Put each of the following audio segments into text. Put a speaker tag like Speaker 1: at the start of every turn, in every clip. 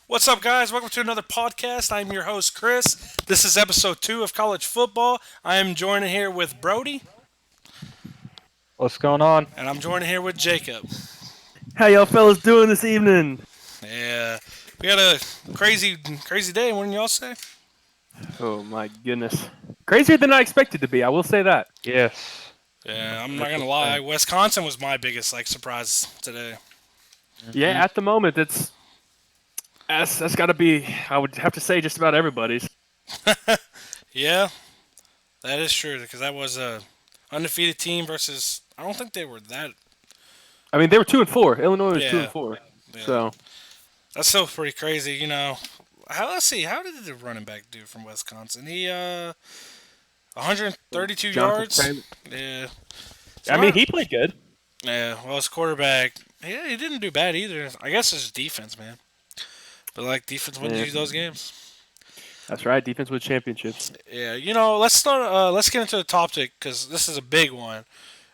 Speaker 1: What's up, guys? Welcome to another podcast. I'm your host, Chris. This is episode 2 of college football. I am joining here with Brody,
Speaker 2: What's going on?
Speaker 1: and I'm joining here with Jacob.
Speaker 3: How y'all fellas doing this evening?
Speaker 1: Yeah, we had a crazy, crazy day. Wouldn't y'all say?
Speaker 3: Oh my goodness. Crazier than I expected to be, I will say that.
Speaker 2: Yes.
Speaker 1: Yeah, I'm not gonna lie. Wisconsin was my biggest surprise today.
Speaker 3: Yeah, at the moment that's gotta be, I would have to say, just about everybody's.
Speaker 1: Yeah, that is true because that was a undefeated team versus. I don't think they were that.
Speaker 3: I mean, they were 2-4. Illinois was
Speaker 1: Yeah.
Speaker 3: 2-4.
Speaker 1: Yeah.
Speaker 3: So
Speaker 1: That's still pretty crazy, you know. Let's see. How did the running back do from Wisconsin? He 132
Speaker 3: Jonathan
Speaker 1: yards.
Speaker 3: Taylor.
Speaker 1: Yeah.
Speaker 3: I mean, he played good.
Speaker 1: Yeah. Well, his quarterback. Yeah, he didn't do bad either. I guess it's defense, man. But defense wins you those games.
Speaker 3: That's right, defense with championships.
Speaker 1: Yeah. You know, let's start. Let's get into the topic because this is a big one.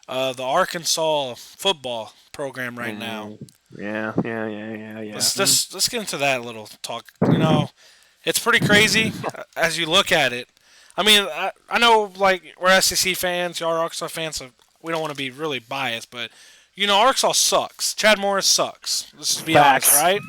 Speaker 1: The Arkansas football program right now.
Speaker 3: Yeah.
Speaker 1: Let's get into that little talk. You know, it's pretty crazy as you look at it. I mean, I know we're SEC fans, y'all are Arkansas fans, so we don't want to be really biased, but you know, Arkansas sucks. Chad Morris sucks. Let's just be
Speaker 3: Facts.
Speaker 1: honest,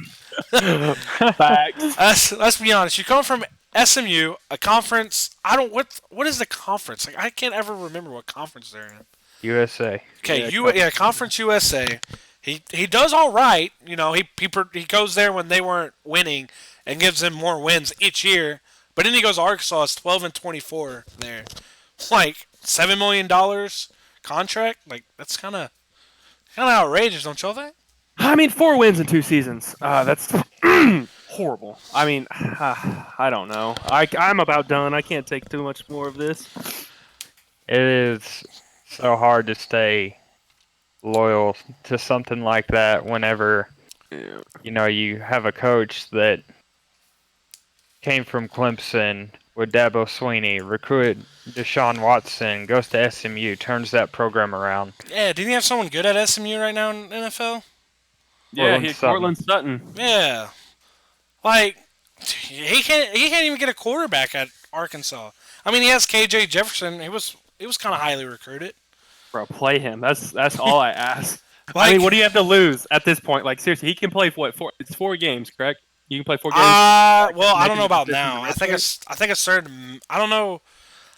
Speaker 1: right?
Speaker 3: Facts.
Speaker 1: Let's be honest. You come from SMU, a conference. I don't what is the conference? I can't ever remember what conference they're in.
Speaker 2: USA.
Speaker 1: Okay,
Speaker 3: Yeah,
Speaker 1: Conference USA. He does all right. You know, he goes there when they weren't winning and gives them more wins each year. But then he goes to Arkansas. It's 12-24 there. $7 million contract. That's kind of outrageous, don't y'all think?
Speaker 3: I mean, 4 wins in 2 seasons. That's horrible. I mean, I don't know. I'm about done. I can't take too much more of this.
Speaker 2: It is so hard to stay loyal to something like that whenever you have a coach that came from Clemson with Dabo Sweeney, recruited Deshaun Watson, goes to SMU, turns that program around.
Speaker 1: Yeah, didn't he have someone good at SMU right now in NFL?
Speaker 3: Yeah,
Speaker 2: Cortland
Speaker 3: Sutton.
Speaker 1: Yeah, he can't even get a quarterback at Arkansas. I mean, he has KJ Jefferson. He was kind of highly recruited.
Speaker 3: Bro, play him. That's all I ask. I
Speaker 1: Like-
Speaker 3: mean, what do you have to lose at this point? Seriously, he can play it's 4 games, correct? You can play 4 games.
Speaker 1: Well, I don't
Speaker 3: maybe
Speaker 1: know about
Speaker 3: this is
Speaker 1: now.
Speaker 3: the
Speaker 1: I think it's certain. I don't know.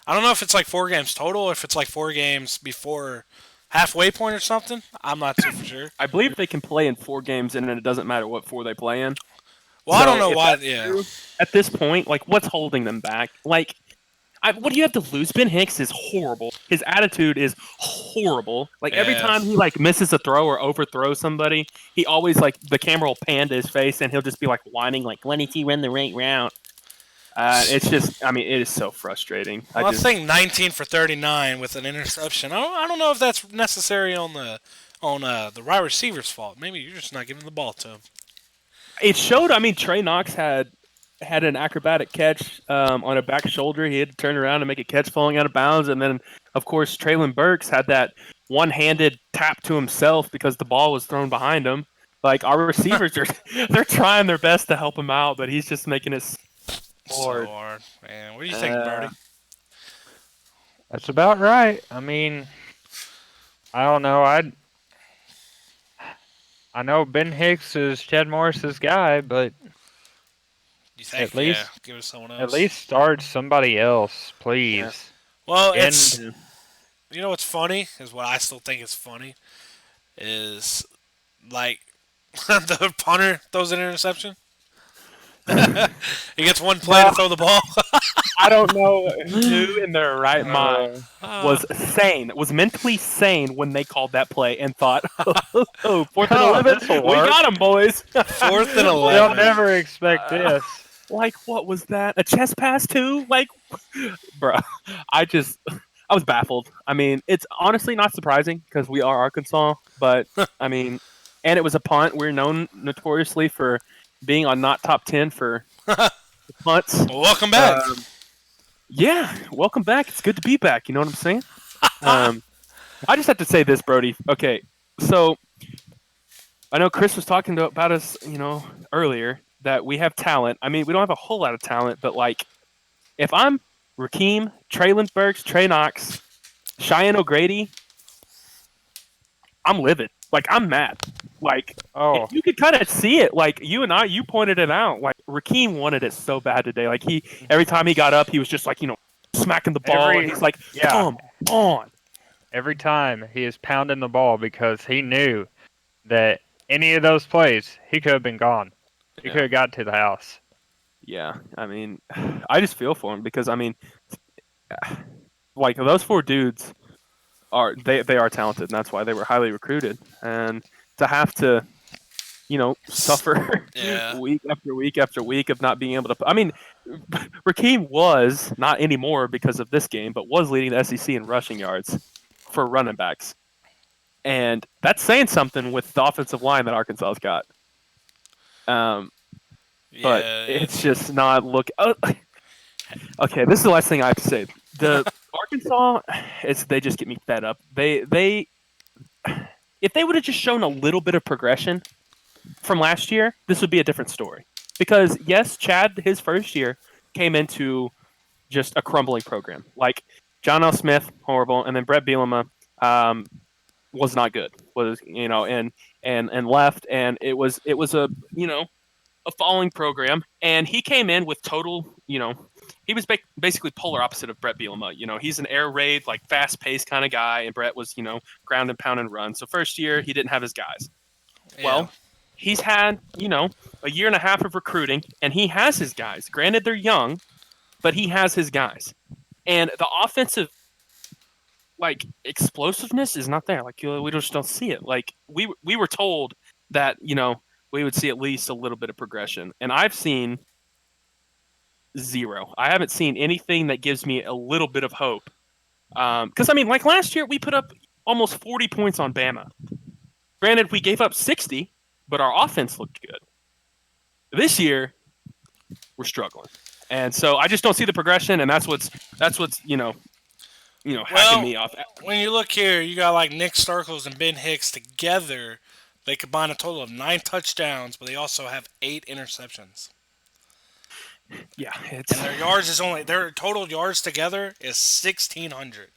Speaker 1: I don't know if it's 4 games total, or if it's 4 games before halfway point or something. I'm not too for sure.
Speaker 3: I believe they can play in 4 games, and then it doesn't matter what 4 they play in.
Speaker 1: Well, I don't know
Speaker 3: if
Speaker 1: why.
Speaker 3: that's
Speaker 1: Yeah.
Speaker 3: true, at this point, what's holding them back? What do you have to lose? Ben Hicks is horrible. His attitude is horrible. Every
Speaker 1: Yeah.
Speaker 3: time he misses a throw or overthrows somebody, he always the camera will pan to his face and he'll just be whining when did he run the right route? It's just, I mean, it is so frustrating.
Speaker 1: Well, I think 19 for 39 with an interception. I don't know if that's necessary on the wide receiver's fault. Maybe you're just not giving the ball to him.
Speaker 3: It showed. I mean, Trey Knox had an acrobatic catch on a back shoulder. He had to turn around and make a catch falling out of bounds. And then, of course, Traylon Burks had that one-handed tap to himself because the ball was thrown behind him. Our receivers they're trying their best to help him out, but he's just making it hard.
Speaker 1: So hard, man. What do you think, Birdie?
Speaker 2: That's about right. I mean, I don't know. I know Ben Hicks is Chad Morris's guy, but
Speaker 1: You think?
Speaker 2: At least-
Speaker 1: give it to someone else.
Speaker 2: at least start somebody else, please.
Speaker 3: Yeah.
Speaker 1: Well,
Speaker 2: And-
Speaker 1: it's you know what's funny is what I still think is funny is the punter throws an interception. He gets one play to throw the ball.
Speaker 3: I don't know who in their right mind was mentally sane when they called that play and thought, oh, 4th and 11,
Speaker 2: this'll
Speaker 3: we
Speaker 2: work."
Speaker 3: got him, boys.
Speaker 1: 4th and
Speaker 2: They'll
Speaker 1: 11.
Speaker 2: never expect this.
Speaker 3: What was that? A chest pass too? Bro, I was baffled. I mean, it's honestly not surprising because we are Arkansas, but I mean, and it was a punt. We're known notoriously for being on not top 10 for punts.
Speaker 1: Well, welcome back.
Speaker 3: Yeah, welcome back. It's good to be back. You know what I'm saying? I just have to say this, Brody. Okay, so I know Chris was talking about us, earlier, that we have talent. I mean, we don't have a whole lot of talent, but like, if I'm Rakeem, Traylon Burks, Trey Knox, Cheyenne O'Grady, I'm livid. Like, I'm mad. Like,
Speaker 2: Oh,
Speaker 3: you could kind of see it. Like, you pointed it out. Like, Rakeem wanted it so bad today. Like, every time he got up, he was just like, smacking the ball. And he's like, come on.
Speaker 2: every time he is pounding the ball because he knew that any of those plays, he could have been gone. He could have got to the house.
Speaker 3: Yeah, I mean, I just feel for him because, I mean, like, those 4 dudes they are talented, and that's why they were highly recruited. And to have to, suffer week after week after week of not being able to. I mean, Rakeem was not anymore because of this game, but was leading the SEC in rushing yards for running backs, and that's saying something with the offensive line that Arkansas's got. But it's just not look. Okay, this is the last thing I have to say. The Arkansas they just get me fed up. They if they would have just shown a little bit of progression from last year, this would be a different story. Because yes, Chad, his first year, came into just a crumbling program. Like John L. Smith, horrible, and then Brett Bielema was not good. And left, and it was a falling program, and he came in with total, he was basically polar opposite of Brett Bielema. He's an air raid, like fast-paced kind of guy, and Brett was, ground and pound and run. So first year, he didn't have his guys. Yeah. Well, he's had, a year and a half of recruiting, and he has his guys. Granted, they're young, but he has his guys. And the offensive, like, explosiveness is not there. Like, we just don't see it. Like, we were told that, we would see at least a little bit of progression. And I've seen zero. I haven't seen anything that gives me a little bit of hope. Because, I mean, like last year, we put up almost 40 points on Bama. Granted, we gave up 60, but our offense looked good. This year, we're struggling. And so I just don't see the progression, and that's what's hacking me off.
Speaker 1: When you look here, you got like Nick Starkles and Ben Hicks together. They combine a total of 9 touchdowns, but they also have 8 interceptions.
Speaker 3: Yeah,
Speaker 1: and their total yards together is 1,600.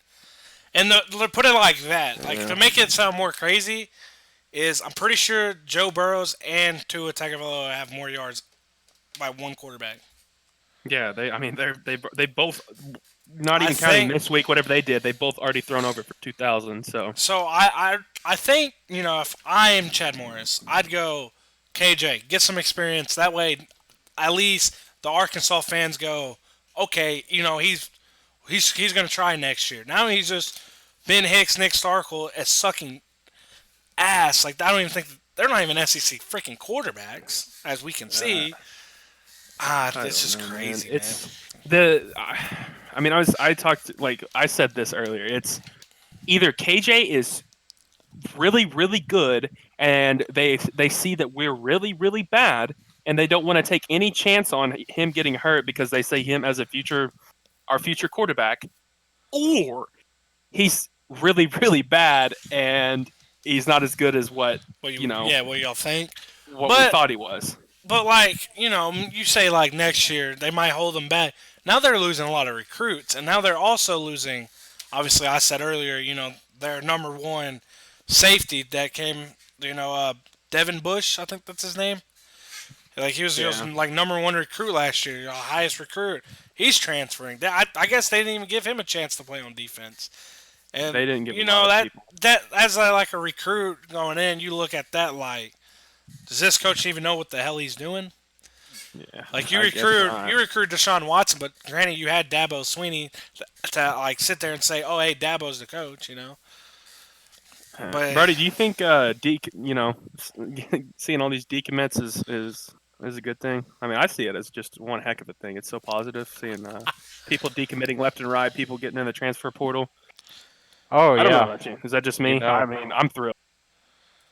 Speaker 1: And to put it like that, to make it sound more crazy, is I'm pretty sure Joe Burrows and Tua Tagovailoa have more yards by one quarterback.
Speaker 3: Yeah, they both. Not even counting this week, whatever they did, they both already thrown over for 2,000. So
Speaker 1: I think, if I am Chad Morris, I'd go KJ, get some experience. That way, at least the Arkansas fans go, okay, he's going to try next year. Now he's just Ben Hicks, Nick Starkel is sucking ass. Like, I don't even think they're not even SEC freaking quarterbacks, as we can see. It's just crazy, man.
Speaker 3: I said this earlier. It's either KJ is really, really good, and they see that we're really, really bad, and they don't want to take any chance on him getting hurt because they see him as our future quarterback, or he's really, really bad and he's not as good as what
Speaker 1: y'all think.
Speaker 3: We thought he was.
Speaker 1: But you say next year they might hold him back. Now they're losing a lot of recruits, and now they're also losing. Obviously, I said earlier, their number one safety that came, Devin Bush, I think that's his name. He was number one recruit last year, highest recruit. He's transferring. I guess they didn't even give him a chance to play on defense. And
Speaker 3: they didn't give
Speaker 1: that as a recruit going in, you look at that does this coach even know what the hell he's doing?
Speaker 3: Yeah.
Speaker 1: You recruit Deshaun Watson, but granted you had Dabo Sweeney to sit there and say, "Oh, hey, Dabo's the coach," But
Speaker 3: Brody, do you think seeing all these decommits is a good thing? I mean, I see it as just one heck of a thing. It's so positive seeing people decommitting left and right, people getting in the transfer portal.
Speaker 2: Oh,
Speaker 3: I don't know about you. Is that just me? I mean, I'm thrilled.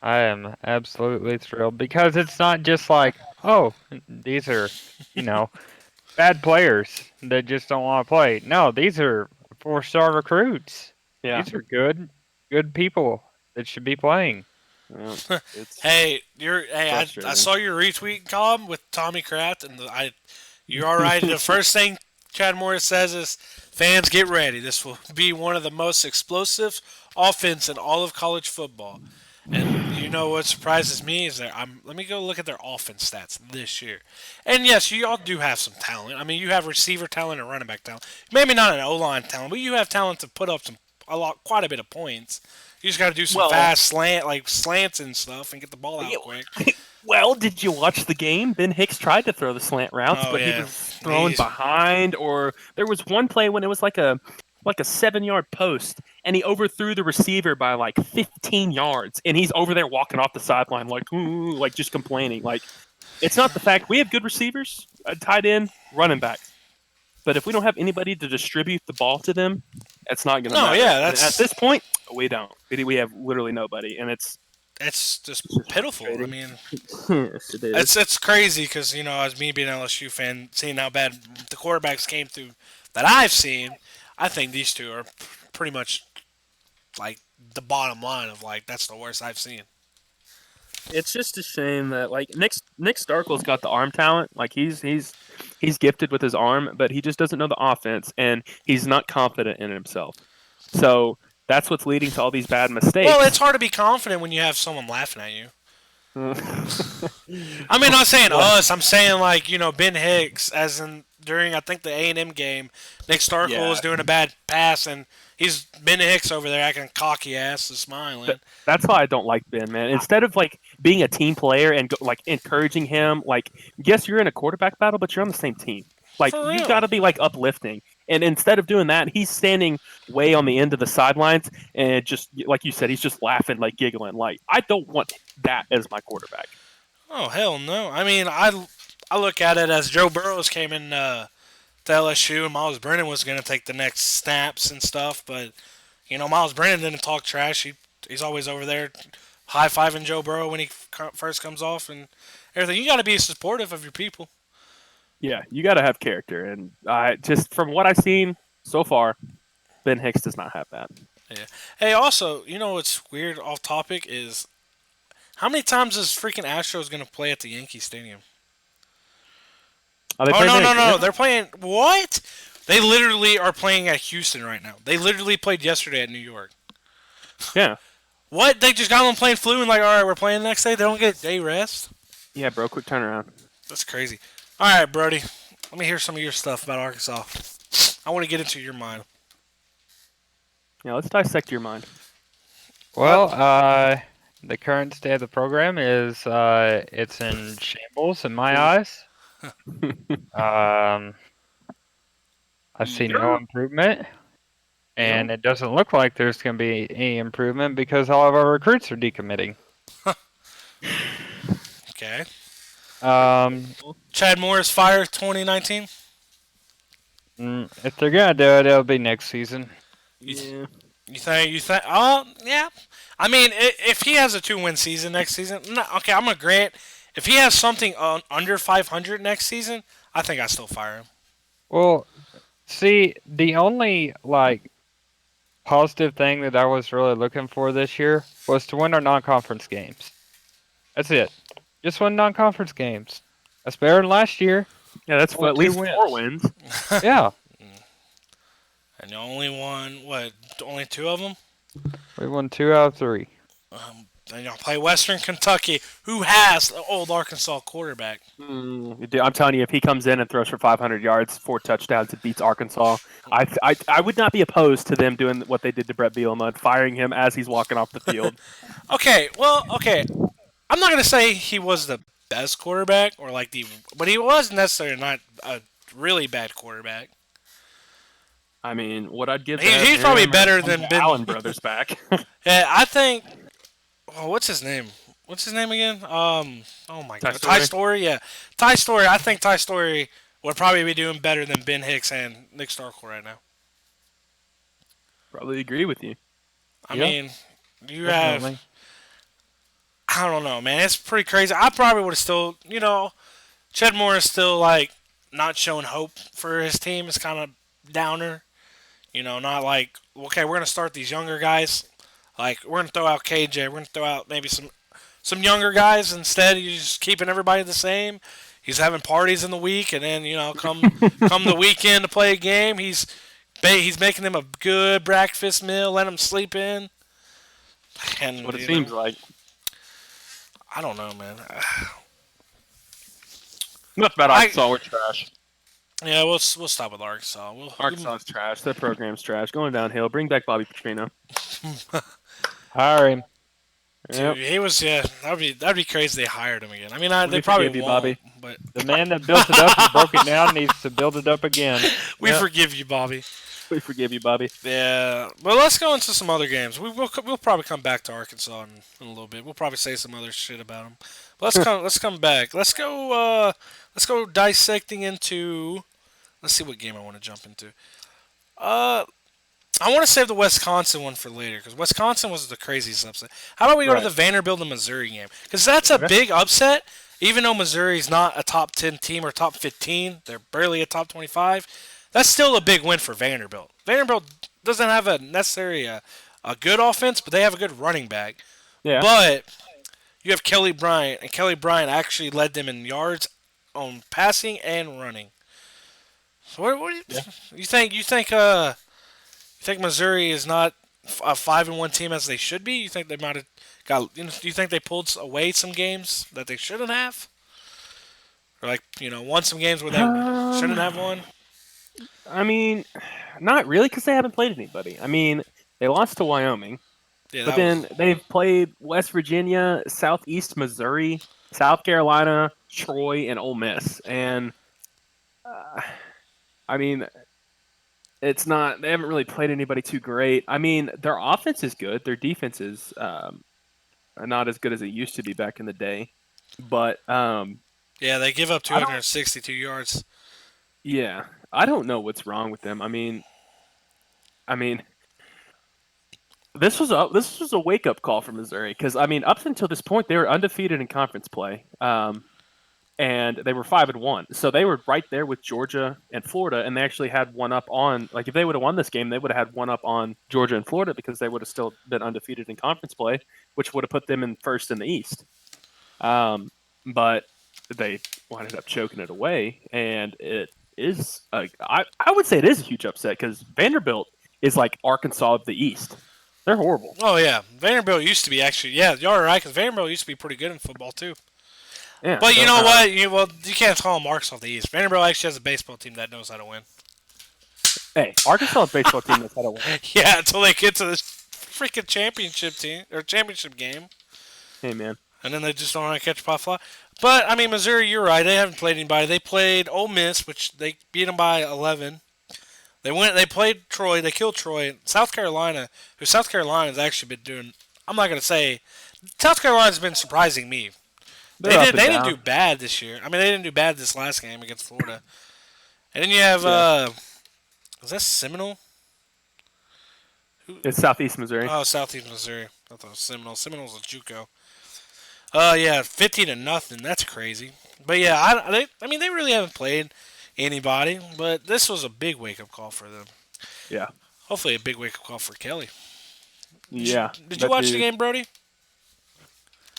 Speaker 2: I am absolutely thrilled because it's not just these are, bad players that just don't want to play. No, these are 4-star recruits.
Speaker 3: Yeah.
Speaker 2: These are good people that should be playing.
Speaker 3: Yeah, it's
Speaker 1: Hey, I
Speaker 3: frustrating.
Speaker 1: saw your retweet column with Tommy Kraft, and you're all right. The first thing Chad Morris says is, "Fans, get ready. This will be one of the most explosive offense in all of college football." And you know what surprises me is that let me go look at their offense stats this year. And yes, you all do have some talent. I mean, you have receiver talent and running back talent. Maybe not an O line talent, but you have talent to put up quite a bit of points. You just got to do some
Speaker 3: Well,
Speaker 1: fast slants and stuff, and get the ball out quick.
Speaker 3: well, did you watch the game? Ben Hicks tried to throw the slant routes,
Speaker 1: Oh
Speaker 3: but he
Speaker 1: yeah,
Speaker 3: was thrown
Speaker 1: he's
Speaker 3: behind. Or there was one play when it was like a 7-yard post, and he overthrew the receiver by like 15 yards, and he's over there walking off the sideline like, ooh, like just complaining. Like, it's not the fact we have good receivers, tight end, running backs, but if we don't have anybody to distribute the ball to them, it's not going to
Speaker 1: no,
Speaker 3: matter.
Speaker 1: yeah,
Speaker 3: And at this point, we don't. We have literally nobody, and it's
Speaker 1: just
Speaker 3: just
Speaker 1: pitiful. I
Speaker 3: frustrating.
Speaker 1: mean,
Speaker 3: Yes, it is.
Speaker 1: it's crazy because as me being an LSU fan, seeing how bad the quarterbacks came through that I've seen, I think these two are pretty much like the bottom line of like that's the worst I've seen.
Speaker 3: It's just a shame that like Nick Starkel's got the arm talent. Like he's gifted with his arm, but he just doesn't know the offense, and he's not confident in himself. So that's what's leading to all these bad
Speaker 1: Well, it's
Speaker 3: mistakes.
Speaker 1: hard to be confident when you have someone laughing at you. I mean, not saying
Speaker 3: Well,
Speaker 1: us. I'm saying like Ben Hicks, as in during I think the A&M game, Nick Starkel was
Speaker 3: yeah,
Speaker 1: doing a bad pass, and he's Ben Hicks over there acting cocky ass and smiling.
Speaker 3: that's why I don't like Ben, man. Instead of like being a team player and like encouraging him, like yes, you're in a quarterback battle, but you're on the same team. Like
Speaker 1: For
Speaker 3: you
Speaker 1: real.
Speaker 3: got to be like uplifting. And instead of doing that, he's standing way on the end of the sidelines and just like you said, he's just laughing, like giggling. Like I don't want that as my quarterback.
Speaker 1: Oh hell no! I mean, I look at it as Joe Burrows came in to LSU, and Miles Brennan was going to take the next snaps and stuff, but Miles Brennan didn't talk trash. He's always over there high fiving Joe Burrow when he first comes off and everything. You got to be supportive of your people.
Speaker 3: Yeah, you got to have character, and I just from what I've seen so far, Ben Hicks does not have that.
Speaker 1: Yeah. Hey, also, what's weird off topic is how many times is freaking Astros going to play at the Yankee Stadium?
Speaker 3: Are they
Speaker 1: Oh
Speaker 3: playing
Speaker 1: no
Speaker 3: there
Speaker 1: no no!
Speaker 3: again?
Speaker 1: They're playing what? They literally are playing at Houston right now. They literally played yesterday at New York.
Speaker 3: Yeah,
Speaker 1: What? They just got on plane, flew, and like, all right, we're playing the next day. They don't get a day rest.
Speaker 3: yeah, bro. Quick turnaround.
Speaker 1: That's crazy. All right, Brody. Let me hear some of your stuff about Arkansas. I want to get into your mind.
Speaker 3: Yeah, let's dissect your mind.
Speaker 2: Well, the current state of the program is it's in shambles in my eyes. Um, I see no
Speaker 3: You're-
Speaker 2: improvement, and it doesn't look like there's going to be any improvement because all of our recruits are decommitting.
Speaker 1: Okay.
Speaker 2: Um,
Speaker 1: Chad Morris fired 2019.
Speaker 2: if they're going to do it, it'll be next season.
Speaker 3: Yeah.
Speaker 1: You think? You think? Oh, yeah. I mean, if he has a 2-win season next season, no, okay, I'm gonna grant. If he has something under 500 next season, I think I still fire him.
Speaker 2: Well, see, the only positive thing that I was really looking for this year was to win our non-conference games. That's it. Just win non-conference games. That's better than last year.
Speaker 3: Yeah, that's
Speaker 2: Only
Speaker 3: at least
Speaker 2: 2 wins.
Speaker 3: 4 wins.
Speaker 2: Yeah,
Speaker 1: And you only won what? Only 2 of them.
Speaker 2: we won 2 out of 3.
Speaker 1: And y'all play Western Kentucky, who has the old Arkansas quarterback.
Speaker 3: Dude, I'm telling you, if he comes in and throws for 500 yards, 4 touchdowns, and beats Arkansas, I would not be opposed to them doing what they did to Brett Bielema and firing him as he's walking off the field.
Speaker 1: Okay, well, okay. I'm not gonna say he was the best quarterback or but he was necessarily not a really bad quarterback.
Speaker 3: I mean, what I'd give
Speaker 1: He's probably better than Ben.
Speaker 3: Allen brothers back.
Speaker 1: Yeah, I think. Oh, what's his name? What's his name again? Oh my
Speaker 3: Ty
Speaker 1: God, Ty
Speaker 3: Story?
Speaker 1: Story. Yeah, Ty Story. I think Ty Story would probably be doing better than Ben Hicks and Nick Starkel right now.
Speaker 3: Probably agree with you.
Speaker 1: I
Speaker 2: Yeah,
Speaker 1: mean, you have.
Speaker 2: definitely.
Speaker 1: I don't know, man. It's pretty crazy. I probably would have still, Chad Moore is still not showing hope for his team. It's kind of downer. Not like okay, we're gonna start these younger guys. Like we're gonna throw out KJ. We're gonna throw out maybe some some younger guys. Instead, he's just keeping everybody the same. He's having parties in the week, and then come the weekend to play a game, he's making them a good breakfast meal, letting them sleep in. And
Speaker 3: What it seems like.
Speaker 1: I don't know, man.
Speaker 3: Enough about Arkansas. We're trash.
Speaker 1: Yeah, we'll stop with Arkansas.
Speaker 3: Arkansas's trash. Their program's trash. Going downhill. Bring back Bobby Petrino.
Speaker 2: Hire him.
Speaker 1: Dude, he was that'd be crazy. They hired him again. I mean, they probably won't.
Speaker 3: Bobby.
Speaker 1: But
Speaker 2: The man that built it up and broke it down needs to build it up again.
Speaker 1: we forgive you, Bobby.
Speaker 3: We forgive you, Bobby.
Speaker 1: Yeah, well, let's go into some other games. We'll probably come back to Arkansas in a little bit. We'll probably say some other shit about them. But let's come back. Let's go dissecting into. Let's see what game I want to jump into. I want to save the Wisconsin one for later because Wisconsin was the craziest upset. How about we go to the Vanderbilt and Missouri game? Because that's a big upset. Even though Missouri's not a top 10 team or top 15, they're barely a top 25. That's still a big win for Vanderbilt. Vanderbilt doesn't have necessarily a good offense, but they have a good running back.
Speaker 3: Yeah.
Speaker 1: But you have Kelly Bryant, and Kelly Bryant actually led them in yards on passing and running. So what do you think? You think Missouri is not a 5-1 team as they should be? You think they might have got? Do you think they pulled away some games that they shouldn't have, or won some games where they shouldn't have won?
Speaker 3: I mean, not really because they haven't played anybody. I mean, they lost to Wyoming, but then they've played West Virginia, Southeast Missouri, South Carolina, Troy, and Ole Miss. And I mean, it's not. They haven't really played anybody too great. I mean, their offense is good. Their defense is not as good as it used to be back in the day. But
Speaker 1: yeah, they give up 262 yards.
Speaker 3: Yeah, I don't know what's wrong with them. I mean, this was a wake up call for Missouri because up until this point they were undefeated in conference play, and they were 5-1. So they were right there with Georgia and Florida, and they actually had one up on. Like if they would have won this game, they would have had one up on Georgia and Florida because they would have still been undefeated in conference play, which would have put them in first in the East. But they wound up choking it away, and it is I would say it is a huge upset because Vanderbilt is like Arkansas of the East. They're horrible.
Speaker 1: Oh yeah, Vanderbilt used to be actually. Yeah, you're right because Vanderbilt used to be pretty good in football too.
Speaker 3: Yeah,
Speaker 1: but you know what? You can't call them Arkansas of the East. Vanderbilt actually has a baseball team that knows how to win.
Speaker 3: Hey, Arkansas baseball team knows how to win.
Speaker 1: Yeah, until they get to this freaking championship game.
Speaker 3: Hey man.
Speaker 1: And then they just don't want to catch a pop fly. But, I mean, Missouri, you're right. They haven't played anybody. They played Ole Miss, which they beat them by 11. They played Troy. They killed Troy. South Carolina, who South Carolina's actually been doing, I'm not going to say, South Carolina's been surprising me. They didn't do bad this year. I mean, they didn't do bad this last game against Florida. And then you have, is that Seminole?
Speaker 3: It's Southeast Missouri.
Speaker 1: Oh, Southeast Missouri. I thought it was Seminole. Seminole's a JUCO. Yeah, 50-0. That's crazy. But yeah, they really haven't played anybody. But this was a big wake-up call for them.
Speaker 3: Yeah.
Speaker 1: Hopefully a big wake-up call for Kelly.
Speaker 3: Yeah.
Speaker 1: Did you watch the game, Brody?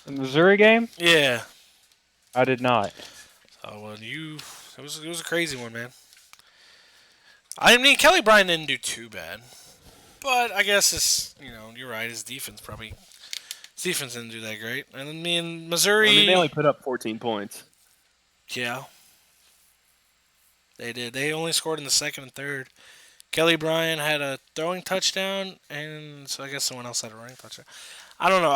Speaker 2: The Missouri game?
Speaker 1: Yeah.
Speaker 2: I did not.
Speaker 1: Oh well, it was a crazy one, man. I mean, Kelly Bryant didn't do too bad, but I guess you're right. His defense didn't do that great. And I mean, Missouri.
Speaker 3: they only put up 14 points.
Speaker 1: Yeah. They did. They only scored in the second and third. Kelly Bryant had a throwing touchdown, and so I guess someone else had a running touchdown. I don't know.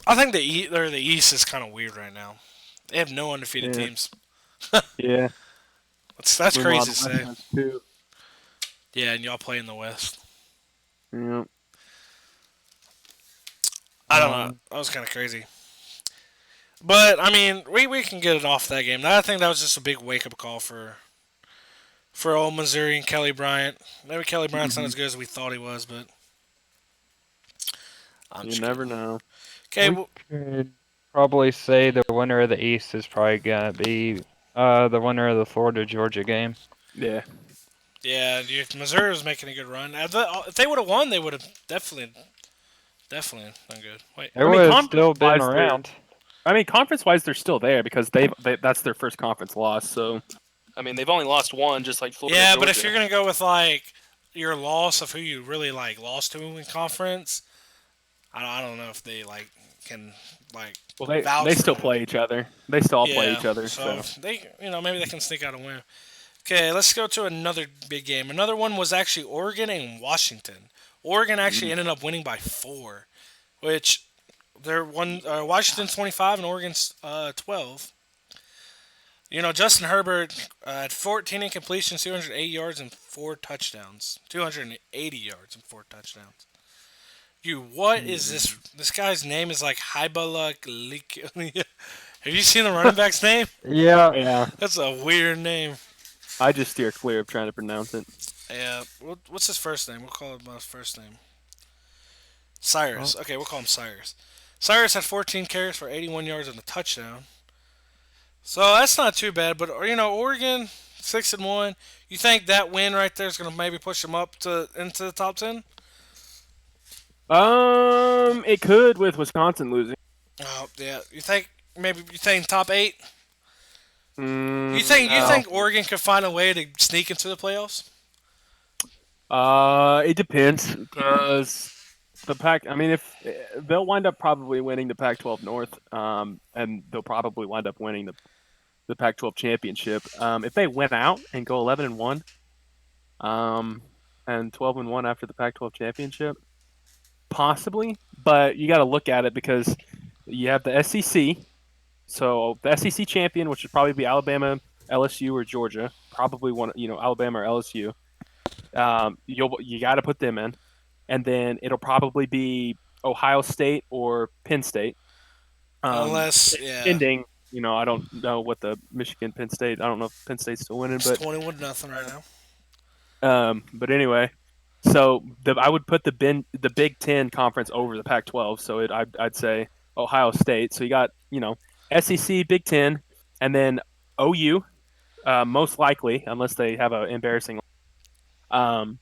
Speaker 1: I think the East is kind of weird right now. They have no undefeated teams.
Speaker 3: Yeah.
Speaker 1: That's crazy to say. Yeah, and y'all play in the West.
Speaker 3: Yeah.
Speaker 1: I don't know. That was kind of crazy. But, I mean, we can get it off that game. I think that was just a big wake-up call for old Missouri and Kelly Bryant. Maybe Kelly Bryant's not as good as we thought he was, but...
Speaker 3: You never know.
Speaker 1: Okay,
Speaker 2: we could probably say the winner of the East is probably going to be the winner of the Florida-Georgia game.
Speaker 3: Yeah.
Speaker 1: Yeah, Missouri was making a good run. If they would have won, they would have definitely Definitely not good. Wait.
Speaker 2: They would have still been around.
Speaker 3: Conference-wise, they're still there because that's their first conference loss. So, I mean, they've only lost one, just like Florida.
Speaker 1: Yeah,
Speaker 3: and
Speaker 1: but if
Speaker 3: Georgia.
Speaker 1: you're gonna go with like your loss of who you really like lost to in conference, I don't know if they like can like.
Speaker 3: Well,
Speaker 1: vouch
Speaker 3: they
Speaker 1: for
Speaker 3: still
Speaker 1: them.
Speaker 3: play each other. They still all play each other. So
Speaker 1: they, maybe they can sneak out a win. Okay, let's go to another big game. Another one was actually Oregon and Washington. Oregon actually ended up winning by 4, which they're Washington's 25 and Oregon's 12. Justin Herbert had 14 incompletions, 208 yards, and 4 touchdowns. 280 yards and 4 touchdowns. What is this? This guy's name is like Haibala Lik. Have you seen the running back's name?
Speaker 3: yeah,
Speaker 1: That's a weird name.
Speaker 3: I just steer clear of trying to pronounce it.
Speaker 1: Yeah. What's his first name? We'll call him his first name. Cyrus. Okay, we'll call him Cyrus. Cyrus had 14 carries for 81 yards and a touchdown. So that's not too bad. But Oregon 6-1. You think that win right there is going to maybe push them up into the top 10?
Speaker 3: It could with Wisconsin losing.
Speaker 1: Oh yeah. You think top 8?
Speaker 3: No.
Speaker 1: You think Oregon could find a way to sneak into the playoffs?
Speaker 3: It depends because the Pac. I mean, if they'll wind up probably winning the Pac-12 North, and they'll probably wind up winning the Pac-12 championship. If they win out and go 11-1, and 12-1 after the Pac-12 championship, possibly. But you got to look at it because you have the SEC. So the SEC champion, which would probably be Alabama, LSU, or Georgia, probably one, Alabama or LSU. You got to put them in, and then it'll probably be Ohio State or Penn State. Ending, I don't know what the Michigan Penn State. I don't know if Penn State's still winning, but
Speaker 1: 21-0 right now.
Speaker 3: But anyway, so I would put the Big Ten conference over the Pac-12. So I'd say Ohio State. So you got SEC, Big Ten, and then OU, most likely, unless they have an embarrassing. And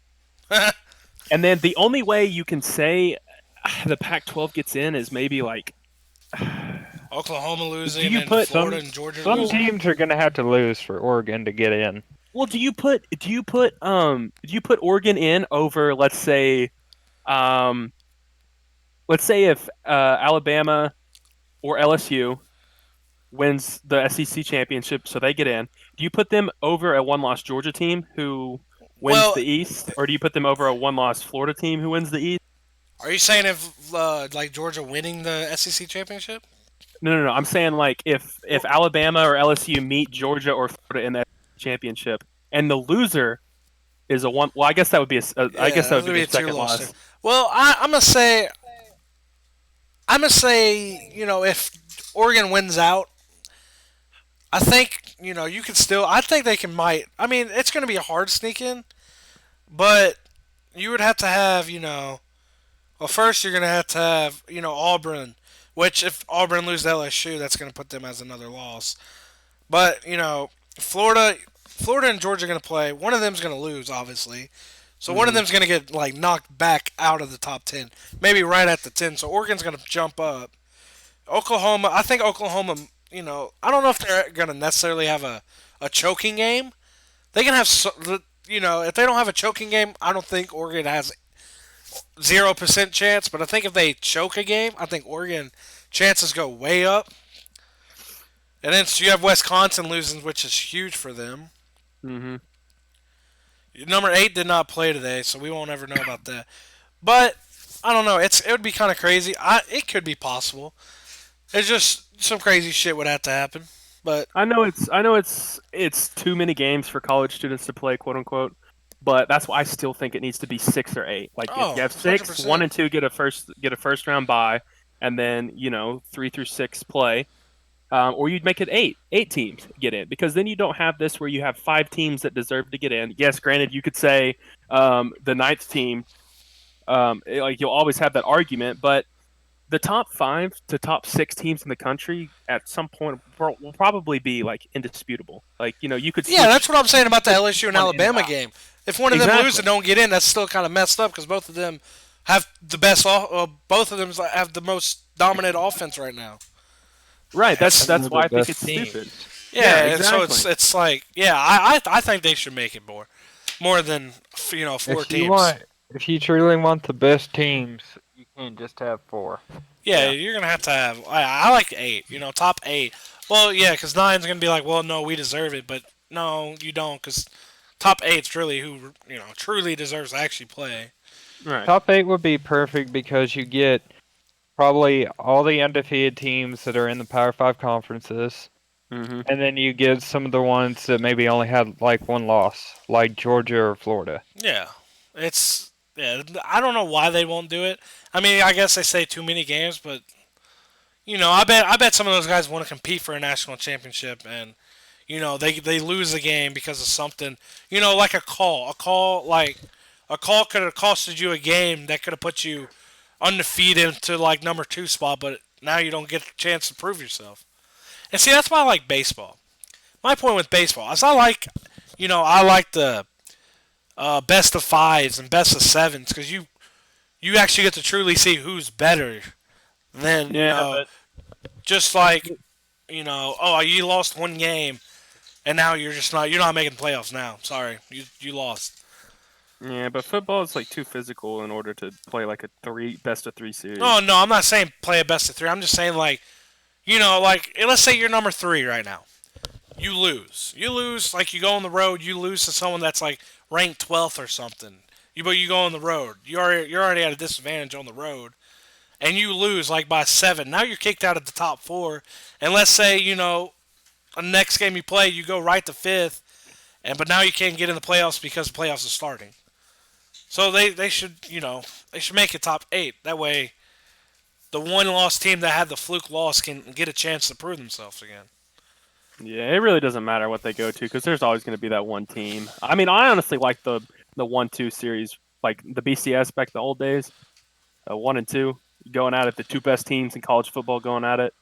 Speaker 3: then the only way you can say the Pac-12 gets in is maybe like
Speaker 1: Oklahoma losing, and Florida and Georgia.
Speaker 2: Some teams are going to have to lose for Oregon to get in.
Speaker 3: Well, do you put Oregon in over, let's say if Alabama or LSU wins the SEC championship, so they get in. Do you put them over a one-loss Georgia team who wins the East, or do you put them over a one-loss Florida team who wins the East?
Speaker 1: Are you saying if like Georgia winning the SEC championship?
Speaker 3: No. I'm saying like if Alabama or LSU meet Georgia or Florida in that championship, and the loser is a one. Well, I guess that would be I guess that would be a second loss.
Speaker 1: Team. Well, I'm gonna say, if Oregon wins out, I think you can still. I think they can might. I mean, it's gonna be a hard sneak in, but you would have to have Well, first you're gonna have to have Auburn, which if Auburn loses to LSU, that's gonna put them as another loss. But Florida and Georgia are gonna play. One of them's gonna lose, obviously. So one of them's gonna get knocked back out of the top 10, maybe right at the 10. So Oregon's gonna jump up. Oklahoma, I think Oklahoma. I don't know if they're gonna necessarily have a choking game. They can have if they don't have a choking game, I don't think Oregon has 0% chance. But I think if they choke a game, I think Oregon chances go way up. And then so you have Wisconsin losing, which is huge for them.
Speaker 3: Mm-hmm.
Speaker 1: Number 8 did not play today, so we won't ever know about that. But I don't know. It would be kind of crazy. It could be possible. It's just some crazy shit would have to happen. But
Speaker 3: I know it's too many games for college students to play, quote unquote. But that's why I still think it needs to be 6 or 8. Like if you have 6,
Speaker 1: 100%.
Speaker 3: 1 and 2 get a first round bye, and then 3 through 6 play. Or you'd make it 8 teams get in, because then you don't have this where you have 5 teams that deserve to get in. Yes, granted, you could say the 9th team, you'll always have that argument, but the top 5 to top 6 teams in the country at some point will probably be indisputable. You could.
Speaker 1: Yeah, that's what I'm saying about the LSU and Alabama game. If one of them loses and don't get in, that's still kind of messed up because both of them have the best. Both of them have the most dominant offense right now.
Speaker 3: Right.
Speaker 2: And
Speaker 3: That's
Speaker 2: they're
Speaker 3: why
Speaker 2: the
Speaker 3: I think
Speaker 2: best
Speaker 3: it's
Speaker 2: teams.
Speaker 3: stupid.
Speaker 1: Yeah,
Speaker 3: Yeah,
Speaker 1: and so
Speaker 3: exactly.
Speaker 1: it's like I think they should make it more than four teams.
Speaker 2: If you truly want the best teams, you can't just have 4.
Speaker 1: Yeah, you're gonna have to have. I like 8. Top 8. Well, yeah, because 9's gonna be like, well, no, we deserve it, but no, you don't, because top 8's really who truly deserves to actually play.
Speaker 3: Right.
Speaker 2: Top 8 would be perfect because you get probably all the undefeated teams that are in the Power 5 conferences,
Speaker 3: Mm-hmm.
Speaker 2: and then you get some of the ones that maybe only had like one loss, like Georgia or Florida.
Speaker 1: Yeah, I don't know why they won't do it. I mean, I guess they say too many games, but I bet some of those guys want to compete for a national championship, and they lose the game because of something. Like a call. A call could have costed you a game that could have put you undefeated to like number 2 spot, but now you don't get a chance to prove yourself. And see, that's why I like baseball. My point with baseball is I like the best of 5s and best of 7s because you actually get to truly see who's better than
Speaker 3: Yeah, but
Speaker 1: just like oh, you lost one game and now you're not making playoffs now. Sorry, you lost.
Speaker 3: football is like too physical in order to play like a best of 3 series.
Speaker 1: Oh no, I'm not saying play a best of 3. I'm just saying like let's say you're number 3 right now. You lose. Like you go on the road. You lose to someone that's like ranked 12th or something. But you go on the road. You're already at a disadvantage on the road, and you lose like by 7. Now you're kicked out of the top 4. And let's say the next game you play, you go right to 5th, but now you can't get in the playoffs because the playoffs are starting. So they should make it top 8. That way, the one loss team that had the fluke loss can get a chance to prove themselves again.
Speaker 3: Yeah, it really doesn't matter what they go to because there's always going to be that one team. I mean, I honestly like the 1-2 series, like the BCS back the old days, 1 and 2 going at it, the 2 best teams in college football going at it.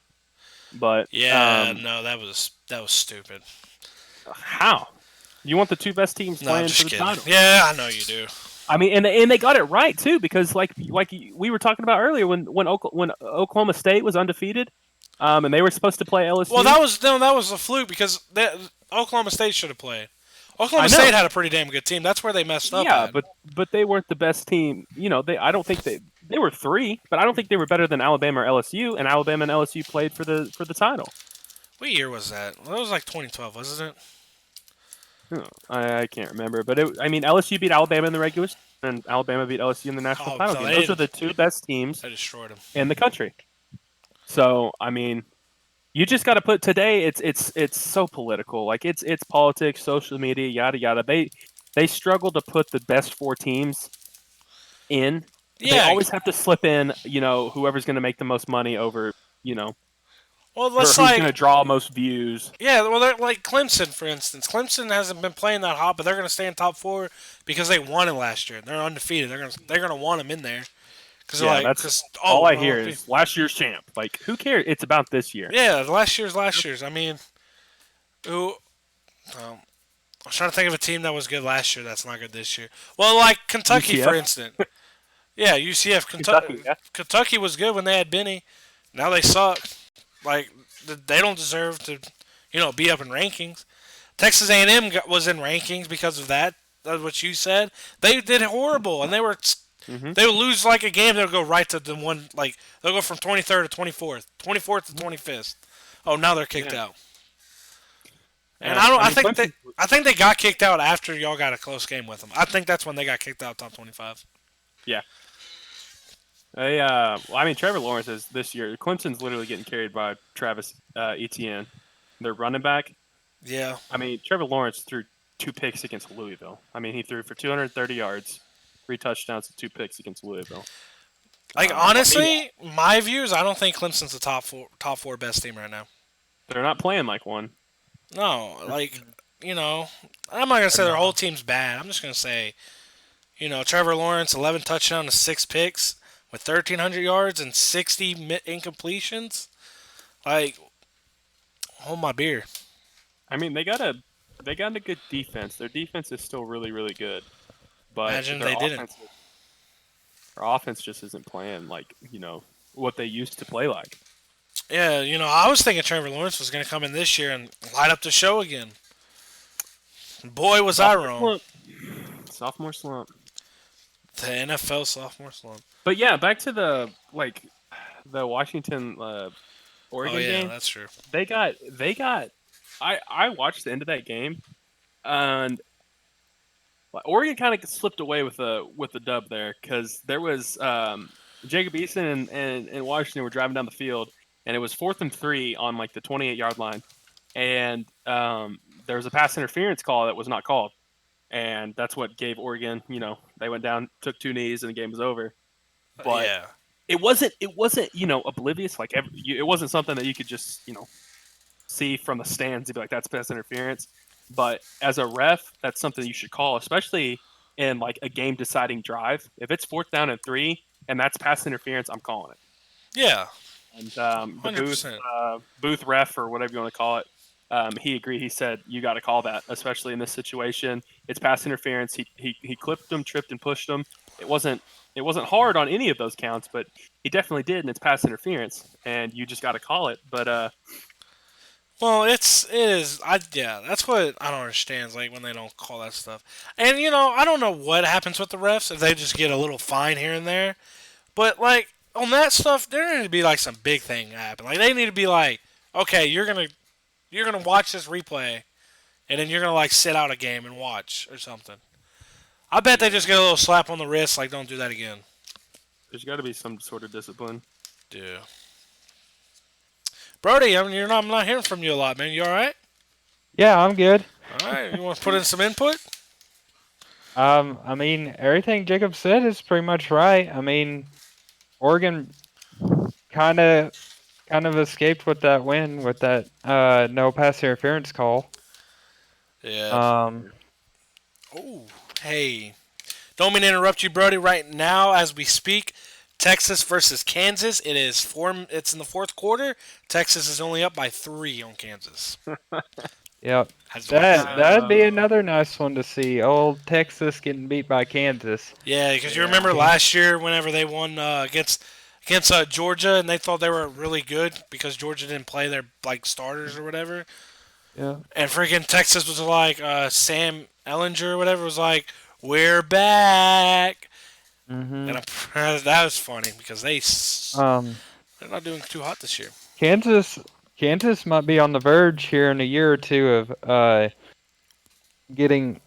Speaker 3: But
Speaker 1: Yeah, no, that was stupid.
Speaker 3: how? You want the 2 best teams
Speaker 1: No, I'm
Speaker 3: playing
Speaker 1: just
Speaker 3: for the
Speaker 1: kidding.
Speaker 3: title?
Speaker 1: Yeah, I know you do.
Speaker 3: I mean, and they got it right too because like we were talking about earlier when Oklahoma State was undefeated, and they were supposed to play LSU.
Speaker 1: Well, that was a fluke because Oklahoma State should have played. Oklahoma
Speaker 3: I know.
Speaker 1: State had a pretty damn good team. That's where they messed up.
Speaker 3: Yeah,
Speaker 1: at.
Speaker 3: but they weren't the best team. I don't think they were 3, but I don't think they were better than Alabama or LSU. And Alabama and LSU played for the title.
Speaker 1: What year was that? That was like 2012, wasn't it?
Speaker 3: I can't remember, but LSU beat Alabama in the regular season, and Alabama beat LSU in the national title
Speaker 1: no,
Speaker 3: game. Those are the 2 best teams
Speaker 1: They destroyed them.
Speaker 3: in the country. So I mean, you just got to put today. It's so political. Like it's politics, social media, yada yada. They struggle to put the best 4 teams in.
Speaker 1: Yeah.
Speaker 3: They always have to slip in. Whoever's going to make the most money over.
Speaker 1: Well,
Speaker 3: Or
Speaker 1: let's
Speaker 3: who's going to draw most views.
Speaker 1: Yeah, well, they're like Clemson, for instance. Clemson hasn't been playing that hot, but they're going to stay in top 4 because they won it last year. They're undefeated. They're going to want them in there.
Speaker 3: Yeah, that's all I hear is last year's champ. Like, who cares? It's about this year.
Speaker 1: Yeah, last year's. I mean, who? I was trying to think of a team that was good last year that's not good this year. Well, like Kentucky,
Speaker 3: UCF?
Speaker 1: for instance. Yeah, UCF.
Speaker 3: Kentucky, yeah.
Speaker 1: Kentucky was good when they had Benny. Now they suck. Like, they don't deserve to, be up in rankings. Texas A&M was in rankings because of that. That's what you said. They did horrible, and they would lose like a game. They'll go right to the one. Like they'll go from 23rd to 24th, 24th to 25th. Oh, now they're kicked out. And I think they got kicked out after y'all got a close game with them. I think that's when they got kicked out top 25.
Speaker 3: Yeah. Trevor Lawrence is this year. Clemson's literally getting carried by Travis Etienne, their running back.
Speaker 1: Yeah.
Speaker 3: Trevor Lawrence threw 2 picks against Louisville. He threw for 230 yards, 3 touchdowns, and 2 picks against Louisville.
Speaker 1: Like honestly, my view is I don't think Clemson's the top four best team right now.
Speaker 3: They're not playing like one.
Speaker 1: No, like I'm not gonna say their whole team's bad. I'm just gonna say, Trevor Lawrence 11 touchdowns to 6 picks with 1,300 yards and 60 incompletions. Like, hold my beer.
Speaker 3: They got a good defense. Their defense is still really, really good. But
Speaker 1: Imagine they didn't.
Speaker 3: Our offense just isn't playing what they used to play like.
Speaker 1: Yeah, I was thinking Trevor Lawrence was going to come in this year and light up the show again. Boy, was I wrong.
Speaker 3: Sophomore slump.
Speaker 1: The NFL sophomore slump.
Speaker 3: But yeah, back to the Washington Oregon
Speaker 1: yeah,
Speaker 3: game.
Speaker 1: That's true.
Speaker 3: They got. I watched the end of that game, and Oregon kind of slipped away with the dub there because there was Jacob Eason and Washington were driving down the field, and it was 4th and 3 on like the 28-yard line, and there was a pass interference call that was not called. And that's what gave Oregon, they went down, took 2 knees, and the game was over. But
Speaker 1: yeah.
Speaker 3: it wasn't, oblivious. Like it wasn't something that you could just, see from the stands and be like, that's pass interference. But as a ref, that's something you should call, especially in like a game-deciding drive. If it's 4th down and 3 and that's pass interference, I'm calling it.
Speaker 1: Yeah.
Speaker 3: And the booth ref or whatever you want to call it. He agreed. He said, you got to call that, especially in this situation. It's pass interference. He clipped him, tripped, and pushed him. It wasn't hard on any of those counts, but he definitely did, and it's pass interference, and you just got to call it. But
Speaker 1: well, it is. That's what I don't understand. Is like when they don't call that stuff. And I don't know what happens with the refs if they just get a little fine here and there. But like on that stuff, there need to be like some big thing happen. Like they need to be like, okay, you're gonna watch this replay, and then you're gonna like sit out a game and watch or something. I bet they just get a little slap on the wrist, like don't do that again.
Speaker 3: There's got to be some sort of discipline.
Speaker 1: Yeah. Brody, I'm not hearing from you a lot, man. You all right?
Speaker 2: Yeah, I'm good.
Speaker 1: All right. You want to put in some input?
Speaker 2: I mean, everything Jacob said is pretty much right. I mean, Oregon kind of escaped with that win with that no pass interference call.
Speaker 1: Yeah. Oh, hey. Don't mean to interrupt you, Brody. Right now, as we speak, Texas versus Kansas. It's in the 4th quarter. Texas is only up by 3 on Kansas.
Speaker 2: Yep. That'd be another nice one to see. Old Texas getting beat by Kansas.
Speaker 1: Yeah, because you remember last year whenever they won against Georgia, and they thought they were really good because Georgia didn't play their like starters or whatever.
Speaker 2: Yeah.
Speaker 1: And freaking Texas was like Sam Ellinger or whatever was like, we're back.
Speaker 2: Mm-hmm.
Speaker 1: And that was funny because they're not doing too hot this year.
Speaker 2: Kansas might be on the verge here in a year or two of getting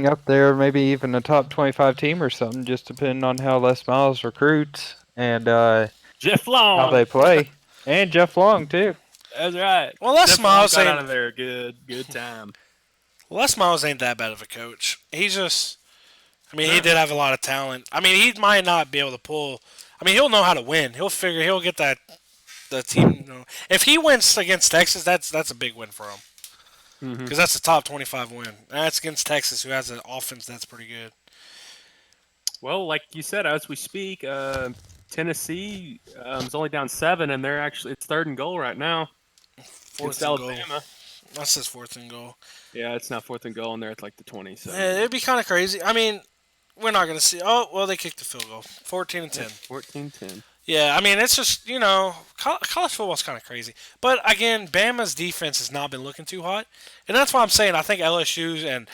Speaker 2: up there, maybe even a top 25 team or something, just depending on how Les Miles recruits and
Speaker 3: Jeff Long
Speaker 2: how they play, and Jeff Long too.
Speaker 3: That's right.
Speaker 1: Well, Les Miles
Speaker 3: got out of there good time.
Speaker 1: Les Miles ain't that bad of a coach. He's just, he did have a lot of talent. He might not be able to pull. He'll know how to win. He'll get the team. If he wins against Texas, that's a big win for him. Because that's a top 25 win. That's against Texas, who has an offense that's pretty good.
Speaker 3: Well, like you said, as we speak, Tennessee is only down 7, and it's 3rd and goal right now.
Speaker 1: 4th and goal. That says 4th and goal.
Speaker 3: Yeah, it's not 4th and goal, and they're at like the 20. So.
Speaker 1: Yeah, it'd be kind of crazy. We're not going to see. Oh, well, they kicked the field goal. 14-10.
Speaker 3: 14-10.
Speaker 1: Yeah, it's just, college football's kind of crazy. But, again, Bama's defense has not been looking too hot. And that's why I'm saying I think LSU's and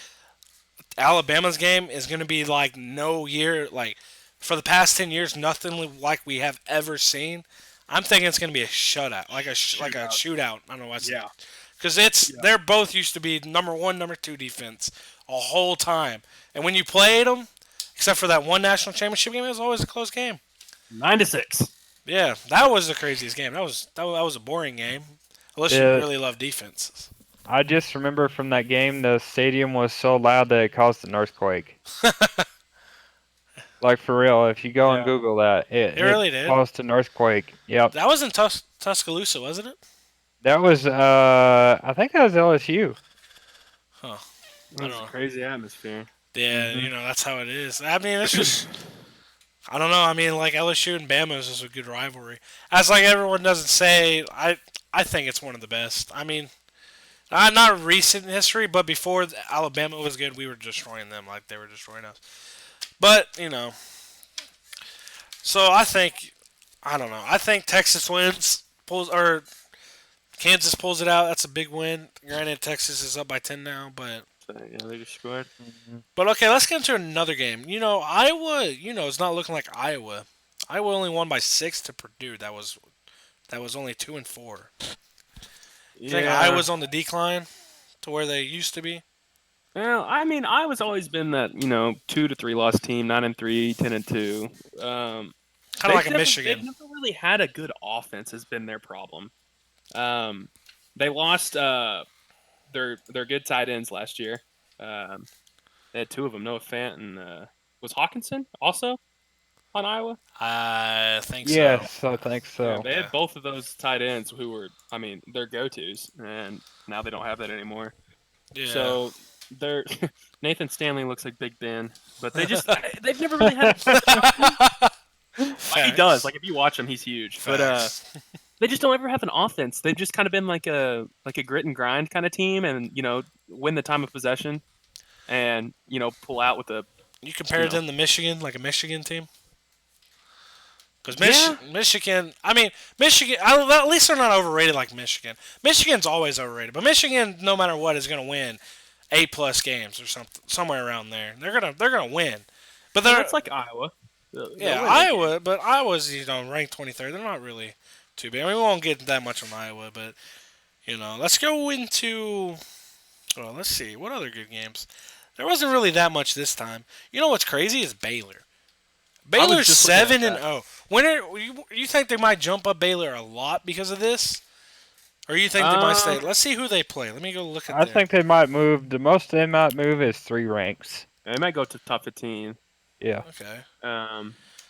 Speaker 1: Alabama's game is going to be like no year. Like, for the past 10 years, nothing like we have ever seen. I'm thinking it's going to be a shutout. Like a shootout. I don't know why I said.
Speaker 3: Yeah.
Speaker 1: Because they're both used to be number 1, number 2 defense a whole time. And when you played them, except for that one national championship game, it was always a close game.
Speaker 3: 9-6.
Speaker 1: Yeah, that was the craziest game. That was a boring game, unless you really love defenses.
Speaker 2: I just remember from that game, the stadium was so loud that it caused an earthquake. Like, for real, if you go and Google that, it
Speaker 1: really did.
Speaker 2: Caused an earthquake. Yep.
Speaker 1: That was in Tuscaloosa, wasn't it?
Speaker 2: That was, I think that was LSU.
Speaker 1: Huh.
Speaker 3: That was a crazy atmosphere.
Speaker 1: Yeah, that's how it is. It's just, I don't know. Like LSU and Bama is just a good rivalry. As like everyone doesn't say, I think it's one of the best. Not recent history, but before Alabama was good, we were destroying them like they were destroying us. But, So I don't know. I think Texas or Kansas pulls it out. That's a big win. Granted, Texas is up by 10 now, but
Speaker 3: So, yeah, they just scored.
Speaker 1: okay. Let's get into another game. Iowa. It's not looking like Iowa. Iowa only won by 6 to Purdue. That was only 2-4. You think Iowa's on the decline to where they used to be?
Speaker 3: Well, I mean, Iowa's always been that 2 to 3 loss team, 9-3, 10-2.
Speaker 1: Kind of like a Michigan.
Speaker 3: They've never really had a good offense. Has been their problem. They lost their good tight ends last year. They had 2 of them, Noah Fant and was Hawkinson also on Iowa?
Speaker 1: I think so.
Speaker 2: Yes, I think so.
Speaker 3: Yeah, they had both of those tight ends who were, their go-tos, and now they don't have that anymore.
Speaker 1: Yeah.
Speaker 3: So they're Nathan Stanley looks like Big Ben, but they've never really had. He does. Like if you watch him, he's huge.
Speaker 1: Facts.
Speaker 3: But they just don't ever have an offense. They've just kind of been like a grit and grind kind of team, and win the time of possession, and pull out with a.
Speaker 1: You compared them to Michigan, like a Michigan team. Because Michigan, Michigan, at least they're not overrated like Michigan. Michigan's always overrated, but Michigan, no matter what, is going to win 8+ games or somewhere around there. They're gonna win. But
Speaker 3: that's like Iowa.
Speaker 1: Iowa, but Iowa's ranked 23rd. They're not really too big. We won't get that much on Iowa, but let's go into. Well, let's see what other good games. There wasn't really that much this time. You know what's crazy is Baylor. Baylor's 7-0. You think they might jump up Baylor a lot because of this? Or you think they might stay? Let's see who they play. Let me go look at
Speaker 2: I think they might move. The most they might move is 3 ranks.
Speaker 3: They might go to top 15.
Speaker 2: Yeah.
Speaker 1: Okay.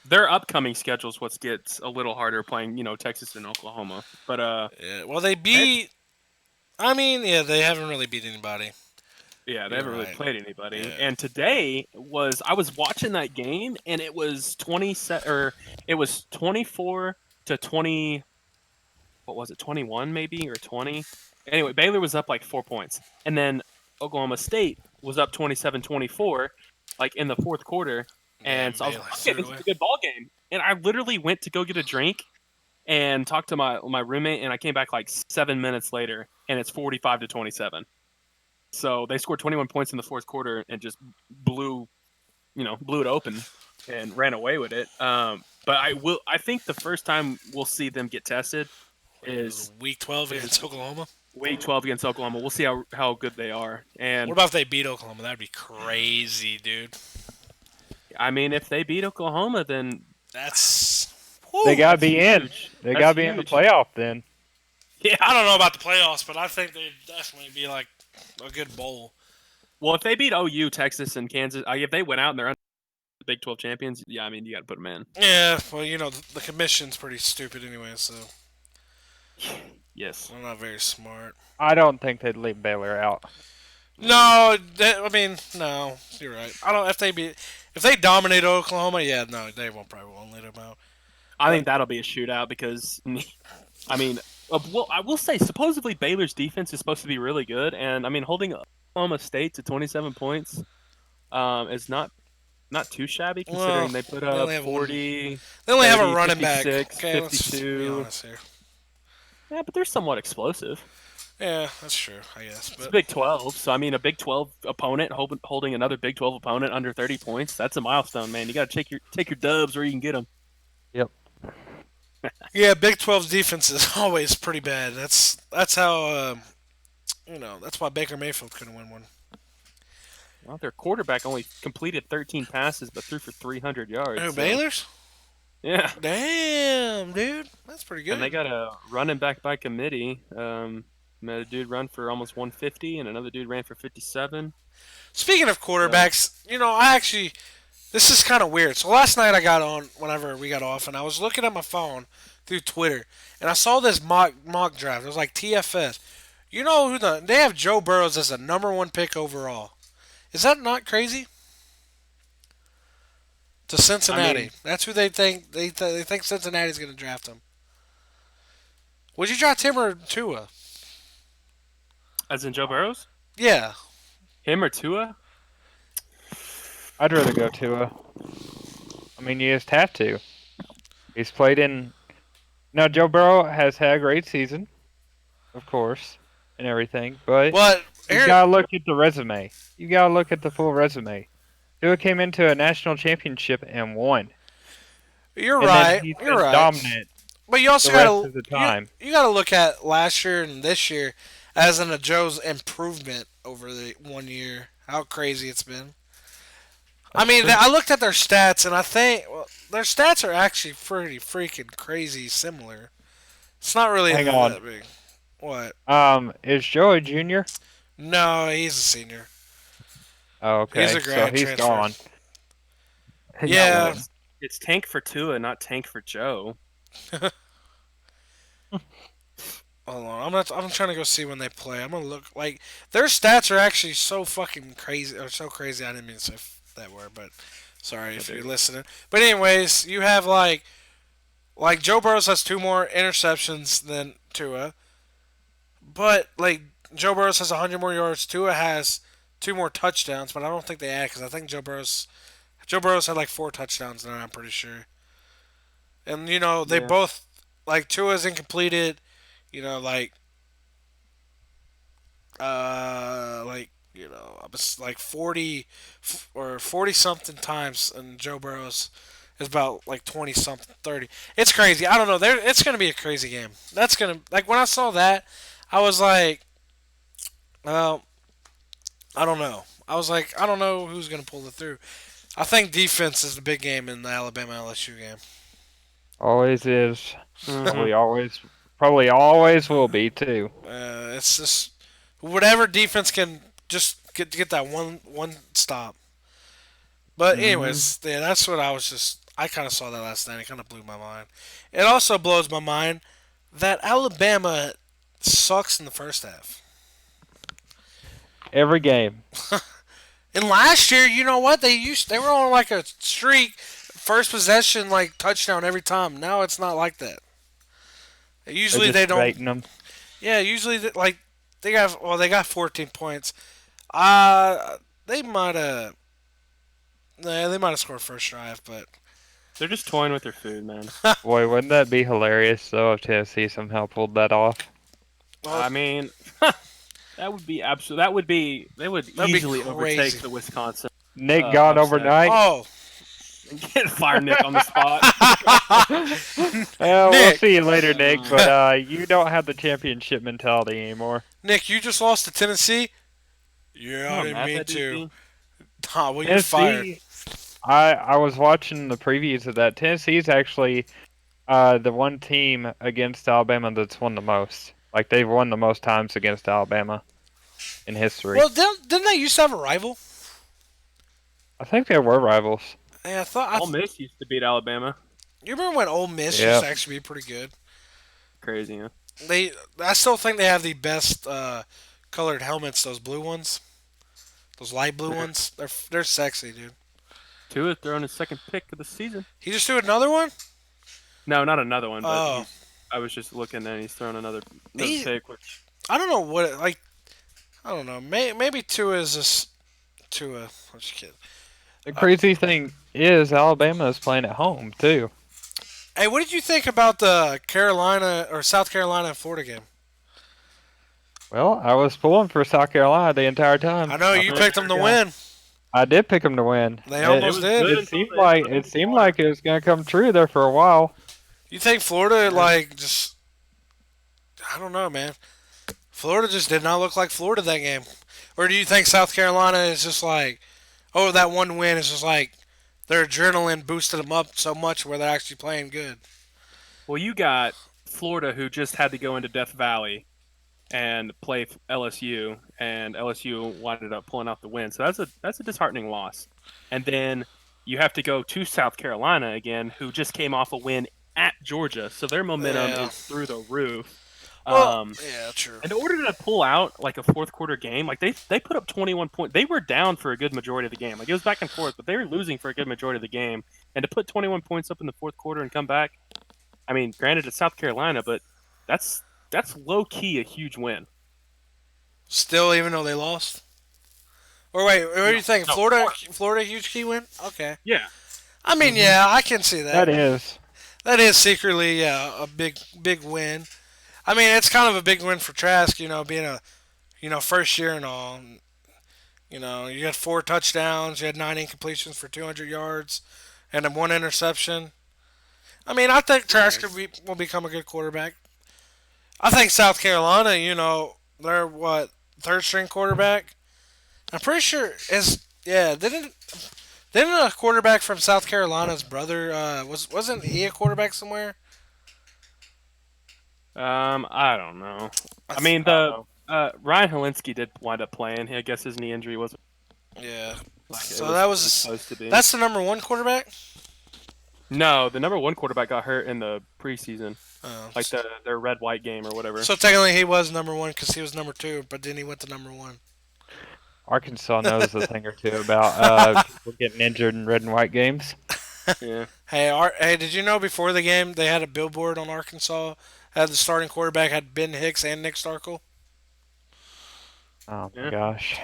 Speaker 3: Their upcoming schedule is what gets a little harder playing, Texas and Oklahoma. But
Speaker 1: yeah, well, they beat. They haven't really beat anybody.
Speaker 3: Yeah, they haven't really played anybody.
Speaker 1: Yeah.
Speaker 3: And today I was watching that game, and it was 24 to 20. What was it? 21 maybe or 20? Anyway, Baylor was up like 4 points, and then Oklahoma State was up 27-24, like in the fourth quarter. And so I was like, okay, this is a good ball game. And I literally went to go get a drink and talk to my roommate, and I came back like 7 minutes later, and it's 45-27. So they scored 21 points in the fourth quarter and just blew it open and ran away with it. But I think the first time we'll see them get tested is
Speaker 1: week 12 against Oklahoma.
Speaker 3: Week 12 against Oklahoma. We'll see how good they are. And
Speaker 1: what about if they beat Oklahoma? That'd be crazy, dude.
Speaker 3: If they beat Oklahoma, then
Speaker 2: they gotta be in. They gotta be in the playoff then.
Speaker 1: Yeah, I don't know about the playoffs, but I think they'd definitely be like a good bowl.
Speaker 3: Well, if they beat OU, Texas, and Kansas, if they went out and they're the Big 12 champions, you got to put them in.
Speaker 1: Yeah, well, the commission's pretty stupid anyway, so.
Speaker 3: Yes.
Speaker 1: They're not very smart.
Speaker 2: I don't think they'd leave Baylor out.
Speaker 1: No, no, you're right. I don't. If they dominate Oklahoma, they probably won't let them out.
Speaker 3: I think that'll be a shootout because, I will say supposedly Baylor's defense is supposed to be really good, and holding Oklahoma State to 27 points is not too shabby considering they put up 40.
Speaker 1: They only
Speaker 3: 30,
Speaker 1: have a running
Speaker 3: 56,
Speaker 1: back. Okay,
Speaker 3: 52.
Speaker 1: let's be honest here.
Speaker 3: Yeah, but they're somewhat explosive.
Speaker 1: Yeah, that's true, I guess. But
Speaker 3: it's Big 12, so a Big 12 opponent holding another Big 12 opponent under 30 points, that's a milestone, man. You got to take your dubs where you can get them.
Speaker 2: Yep.
Speaker 1: Yeah, Big 12's defense is always pretty bad. That's how that's why Baker Mayfield couldn't win one.
Speaker 3: Well, their quarterback only completed 13 passes but threw for 300 yards.
Speaker 1: Oh, Baylor's?
Speaker 3: Yeah.
Speaker 1: Damn, dude. That's pretty good.
Speaker 3: And they got a running back by committee. A dude run for almost 150, and another dude ran for 57.
Speaker 1: Speaking of quarterbacks, this is kind of weird. So last night I got on whenever we got off, and I was looking at my phone through Twitter, and I saw this mock draft. It was like TFS. You know they have Joe Burrows as the #1 pick overall. Is that not crazy? To Cincinnati. That's who they think. They think Cincinnati's going to draft him. Would you draft him or Tua?
Speaker 3: As in Joe Burrows?
Speaker 1: Yeah.
Speaker 3: Him or Tua?
Speaker 2: I'd rather go Tua. You just have to. He's played in. Now Joe Burrow has had a great season, of course, and everything, but
Speaker 1: But
Speaker 2: you
Speaker 1: here,
Speaker 2: gotta look at the resume. You gotta look at the full resume. Tua came into a national championship and won,
Speaker 1: you're
Speaker 2: and then
Speaker 1: right.
Speaker 2: he's
Speaker 1: You're
Speaker 2: been
Speaker 1: right.
Speaker 2: dominant
Speaker 1: But you
Speaker 2: the
Speaker 1: also
Speaker 2: rest
Speaker 1: gotta
Speaker 2: of the time.
Speaker 1: you gotta look at last year and this year as in a Joe's improvement over the 1 year. How crazy it's been. I
Speaker 2: That's
Speaker 1: mean,
Speaker 2: true.
Speaker 1: I looked at their stats and I think their stats are actually pretty freaking crazy similar. It's not really
Speaker 2: Hang on.
Speaker 1: that big. What?
Speaker 2: Is Joe a junior?
Speaker 1: No, he's a senior.
Speaker 2: Oh,
Speaker 1: He's
Speaker 2: okay,
Speaker 1: a
Speaker 2: so
Speaker 1: grad
Speaker 2: he's
Speaker 1: transfer.
Speaker 2: gone.
Speaker 1: Yeah.
Speaker 3: It's tank for Tua, not tank for Joe.
Speaker 1: Hold on, I'm trying to go see when they play. I'm gonna look like their stats are actually so fucking crazy or so crazy. I didn't mean to say that word, but sorry if you're listening. But anyways, you have like Joe Burrow has 2 more interceptions than Tua, but like Joe Burrow has 100 more yards. Tua has 2 more touchdowns, but I don't think they add because I think Joe Burrow's had like 4 touchdowns now. I'm pretty sure, and they
Speaker 3: Yeah.
Speaker 1: both like Tua's incompleted. You know, I was like 40 something times, and Joe Burrow's is about like 20 something, 30. It's crazy. I don't know. It's gonna be a crazy game. That's gonna like when I saw that, I was like, well, I don't know. I was like, I don't know who's gonna pull it through. I think defense is the big game in the Alabama LSU game.
Speaker 2: Always is.
Speaker 3: Mhm.
Speaker 2: Probably always will be too.
Speaker 1: It's just whatever defense can just get that one stop. But
Speaker 3: Mhm.
Speaker 1: anyways, yeah, that's what I kind of saw that last night. It kind of blew my mind. It also blows my mind that Alabama sucks in the first half.
Speaker 2: Every game.
Speaker 1: And last year, you know what? They were on like a streak, first possession like touchdown every time. Now it's not like that.
Speaker 2: They're
Speaker 1: Usually
Speaker 2: just
Speaker 1: they don't.
Speaker 2: baiting them.
Speaker 1: Yeah, usually like they got 14 points. They might have. Nah, they might have scored first drive, but
Speaker 3: They're just toying with their food, man.
Speaker 2: Boy, wouldn't that be hilarious though if Tennessee somehow pulled that off?
Speaker 1: well,
Speaker 3: I mean, that would be absolute. They would
Speaker 1: That'd be
Speaker 3: easily overtake
Speaker 1: crazy.
Speaker 3: the Wisconsin
Speaker 2: Nick gone
Speaker 3: upset.
Speaker 2: overnight.
Speaker 1: oh,
Speaker 3: and get fire Nick on the spot.
Speaker 2: We'll
Speaker 1: Nick.
Speaker 2: see you later, Nick. But you don't have the championship mentality anymore.
Speaker 1: Nick, you just lost to Tennessee. Yeah, I
Speaker 3: I'm
Speaker 1: didn't
Speaker 3: mad
Speaker 1: mean
Speaker 3: that
Speaker 1: to.
Speaker 3: DC.
Speaker 1: Well, you're fired.
Speaker 2: Tennessee. I was watching the previews of that. Tennessee's actually the one team against Alabama that's won the most. Like they've won the most times against Alabama in history.
Speaker 1: Well, didn't they used to have a rival?
Speaker 2: I think they were rivals.
Speaker 1: Yeah,
Speaker 3: Ole Miss used to beat Alabama.
Speaker 1: you remember when Ole Miss
Speaker 2: Yeah.
Speaker 1: used to actually be pretty good.
Speaker 3: Crazy, huh?
Speaker 1: I still think they have the best colored helmets. Those blue ones, those light blue ones. They're sexy, dude.
Speaker 3: Tua throwing his second pick of the season.
Speaker 1: He just threw another one.
Speaker 3: No, not another one, but
Speaker 1: Oh,
Speaker 3: I was just looking and he's throwing another
Speaker 1: He-
Speaker 3: pick. Which
Speaker 1: I don't know what I don't know. Maybe Tua is just Tua. I'm just kidding.
Speaker 2: The crazy thing is Alabama is playing at home too.
Speaker 1: Hey, what did you think about the Carolina or South Carolina and Florida game?
Speaker 2: Well, I was pulling for South Carolina the entire time.
Speaker 1: I know you picked them to win.
Speaker 2: I did pick them to win.
Speaker 1: They
Speaker 2: It-
Speaker 1: almost
Speaker 3: was
Speaker 1: did.
Speaker 3: good.
Speaker 2: It seemed like it was gonna come true there for a while.
Speaker 1: You think Florida just? I don't know, man. Florida just did not look like Florida that game. Or do you think South Carolina is just like, oh, that one win is just like their adrenaline boosted them up so much where they're actually playing good?
Speaker 3: Well, you got Florida, who just had to go into Death Valley and play LSU, and LSU winded up pulling out the win. So that's a disheartening loss. And then you have to go to South Carolina again, who just came off a win at Georgia, so their momentum
Speaker 1: Yeah.
Speaker 3: is through the roof.
Speaker 1: Well, yeah, true.
Speaker 3: In order to pull out like a fourth quarter game, like they put up 21 points. They were down for a good majority of the game. Like it was back and forth, but they were losing for a good majority of the game. And to put 21 points up in the fourth quarter and come back, I mean, granted it's South Carolina, but that's low key a huge win.
Speaker 1: Still, even though they lost. Or wait, what do you think?
Speaker 3: No,
Speaker 1: Florida, huge key win. Okay.
Speaker 3: Yeah.
Speaker 1: I mean, yeah, I can see that.
Speaker 2: That is.
Speaker 1: That is secretly, yeah, a big win. I mean, it's kind of a big win for Trask, being a, first year and all. You had 4 touchdowns, you had 9 incompletions for 200 yards, and then 1 interception. I mean, I think Trask will become a good quarterback. I think South Carolina, they're what, third string quarterback. I'm pretty sure didn't a quarterback from South Carolina's brother wasn't he a quarterback somewhere?
Speaker 3: I don't know. I mean, Ryan Helinski did wind up playing. I guess his knee injury wasn't
Speaker 1: Yeah.
Speaker 3: like it
Speaker 1: So
Speaker 3: was
Speaker 1: that was
Speaker 3: supposed to be.
Speaker 1: that's the number one quarterback.
Speaker 3: No, the number one quarterback got hurt in the preseason,
Speaker 1: Oh.
Speaker 3: like their red white game or whatever.
Speaker 1: So technically he was number one because he was number two, but then he went to number one.
Speaker 2: Arkansas knows a thing or two about people getting injured in red and white games.
Speaker 3: Yeah.
Speaker 1: Hey, did you know before the game they had a billboard on Arkansas? Had the starting quarterback had Ben Hicks and Nick Starkel.
Speaker 2: Oh my
Speaker 3: Yeah.
Speaker 2: gosh.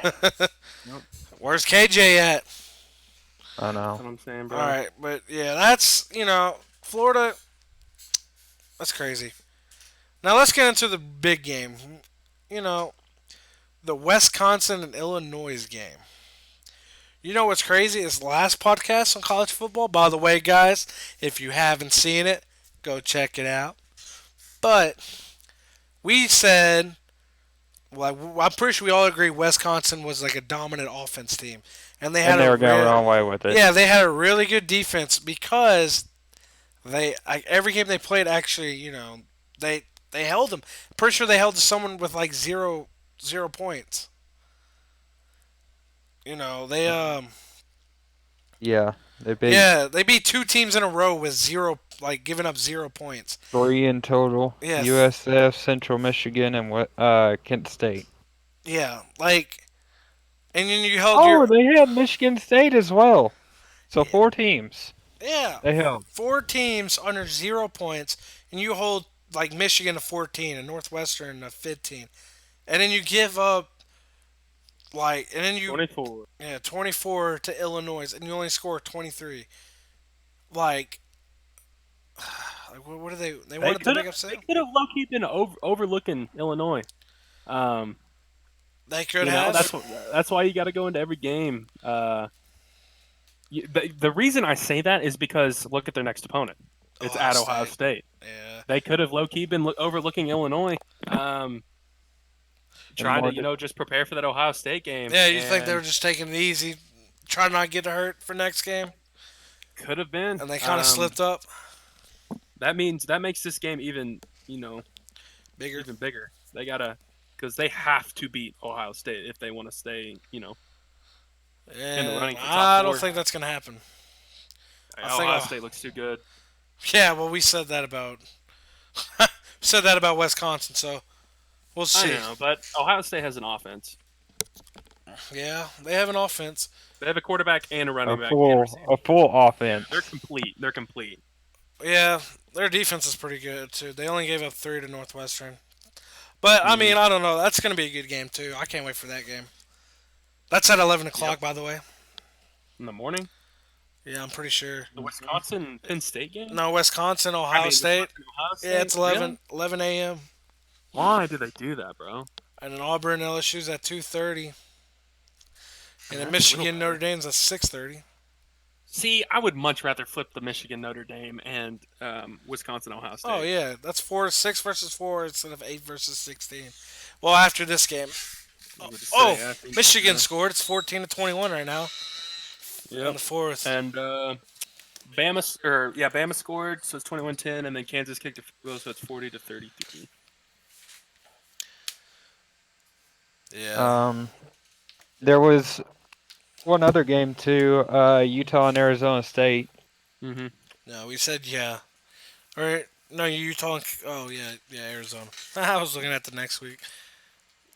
Speaker 1: Where's KJ at?
Speaker 2: I
Speaker 3: That's
Speaker 2: know.
Speaker 3: what I'm saying, bro.
Speaker 1: All right, but yeah, that's Florida. That's crazy. Now let's get into the big game. The Wisconsin and Illinois game. You know what's crazy is last podcast on college football. By the way, guys, if you haven't seen it, go check it out. But we said, well, I'm pretty sure we all agree Wisconsin was like a dominant offense team, and they
Speaker 2: were going wrong way with it.
Speaker 1: Yeah, they had a really good defense because every game they played actually, they held them. Pretty sure they held someone with like zero points. They
Speaker 2: Yeah, they beat
Speaker 1: they beat 2 teams in a row with zero, like giving up 0 points.
Speaker 2: 3 in total.
Speaker 1: Yeah.
Speaker 2: USF, Central Michigan, and Kent State.
Speaker 1: Yeah, and then you held
Speaker 2: they had Michigan State as well. So 4 teams.
Speaker 1: yeah,
Speaker 2: They held.
Speaker 1: 4 teams under 0 points, and you hold like Michigan to 14 and Northwestern to 15, and then you give up and then you
Speaker 3: 24.
Speaker 1: 24 to Illinois, and you only score 23. Like, what are they? They wanted to make
Speaker 3: They
Speaker 1: upset.
Speaker 3: could have low key been overlooking Illinois.
Speaker 1: They could
Speaker 3: You
Speaker 1: have.
Speaker 3: know, that's why you got to go into every game. The reason I say that is because look at their next opponent. It's
Speaker 1: Ohio
Speaker 3: at Ohio State.
Speaker 1: Yeah.
Speaker 3: They could have low key been overlooking Illinois. Trying to just prepare for that Ohio State game.
Speaker 1: Yeah, you think they were just taking it easy, trying not to get hurt for next game,
Speaker 3: could have been,
Speaker 1: and they kind of slipped up.
Speaker 3: That makes this game even
Speaker 1: Bigger.
Speaker 3: even bigger. They gotta because they have to beat Ohio State if they want to stay in the running for top
Speaker 1: I don't
Speaker 3: 4.
Speaker 1: think that's gonna happen.
Speaker 3: Ohio State looks too good.
Speaker 1: Yeah, well, we said that about Wisconsin, so we'll see.
Speaker 3: I know, but Ohio State has an offense.
Speaker 1: Yeah, they have an offense.
Speaker 3: They have a quarterback and a running back.
Speaker 2: A full offense.
Speaker 3: They're complete.
Speaker 1: Yeah, their defense is pretty good too. They only gave up 3 to Northwestern, but I mean, I don't know. That's gonna be a good game too. I can't wait for that game. That's at 11 o'clock, by the way.
Speaker 3: In the morning.
Speaker 1: Yeah, I'm pretty sure.
Speaker 3: The Wisconsin Penn State game.
Speaker 1: No, Wisconsin, Ohio State.
Speaker 3: Ohio State.
Speaker 1: Yeah, it's 11
Speaker 3: Really?
Speaker 1: a.m.
Speaker 3: Why did they do that, bro?
Speaker 1: And then Auburn LSU's at 2:30. And then Michigan Notre Dame's at 6:30.
Speaker 3: See, I would much rather flip the Michigan Notre Dame and Wisconsin Ohio State.
Speaker 1: Oh yeah, that's 6 versus 4 instead of 8 versus 16. Well, after this game, Michigan scored. It's 14-21 right now.
Speaker 3: Yeah.
Speaker 1: In the fourth.
Speaker 3: And Bama scored, so it's 21-10, and then Kansas kicked a field goal, so it's 40-33.
Speaker 1: Yeah.
Speaker 2: There was one other game too. Utah and Arizona State.
Speaker 3: Mm-hmm.
Speaker 1: No, we said yeah. Or no, Utah. Oh yeah, Arizona. I was looking at the next week.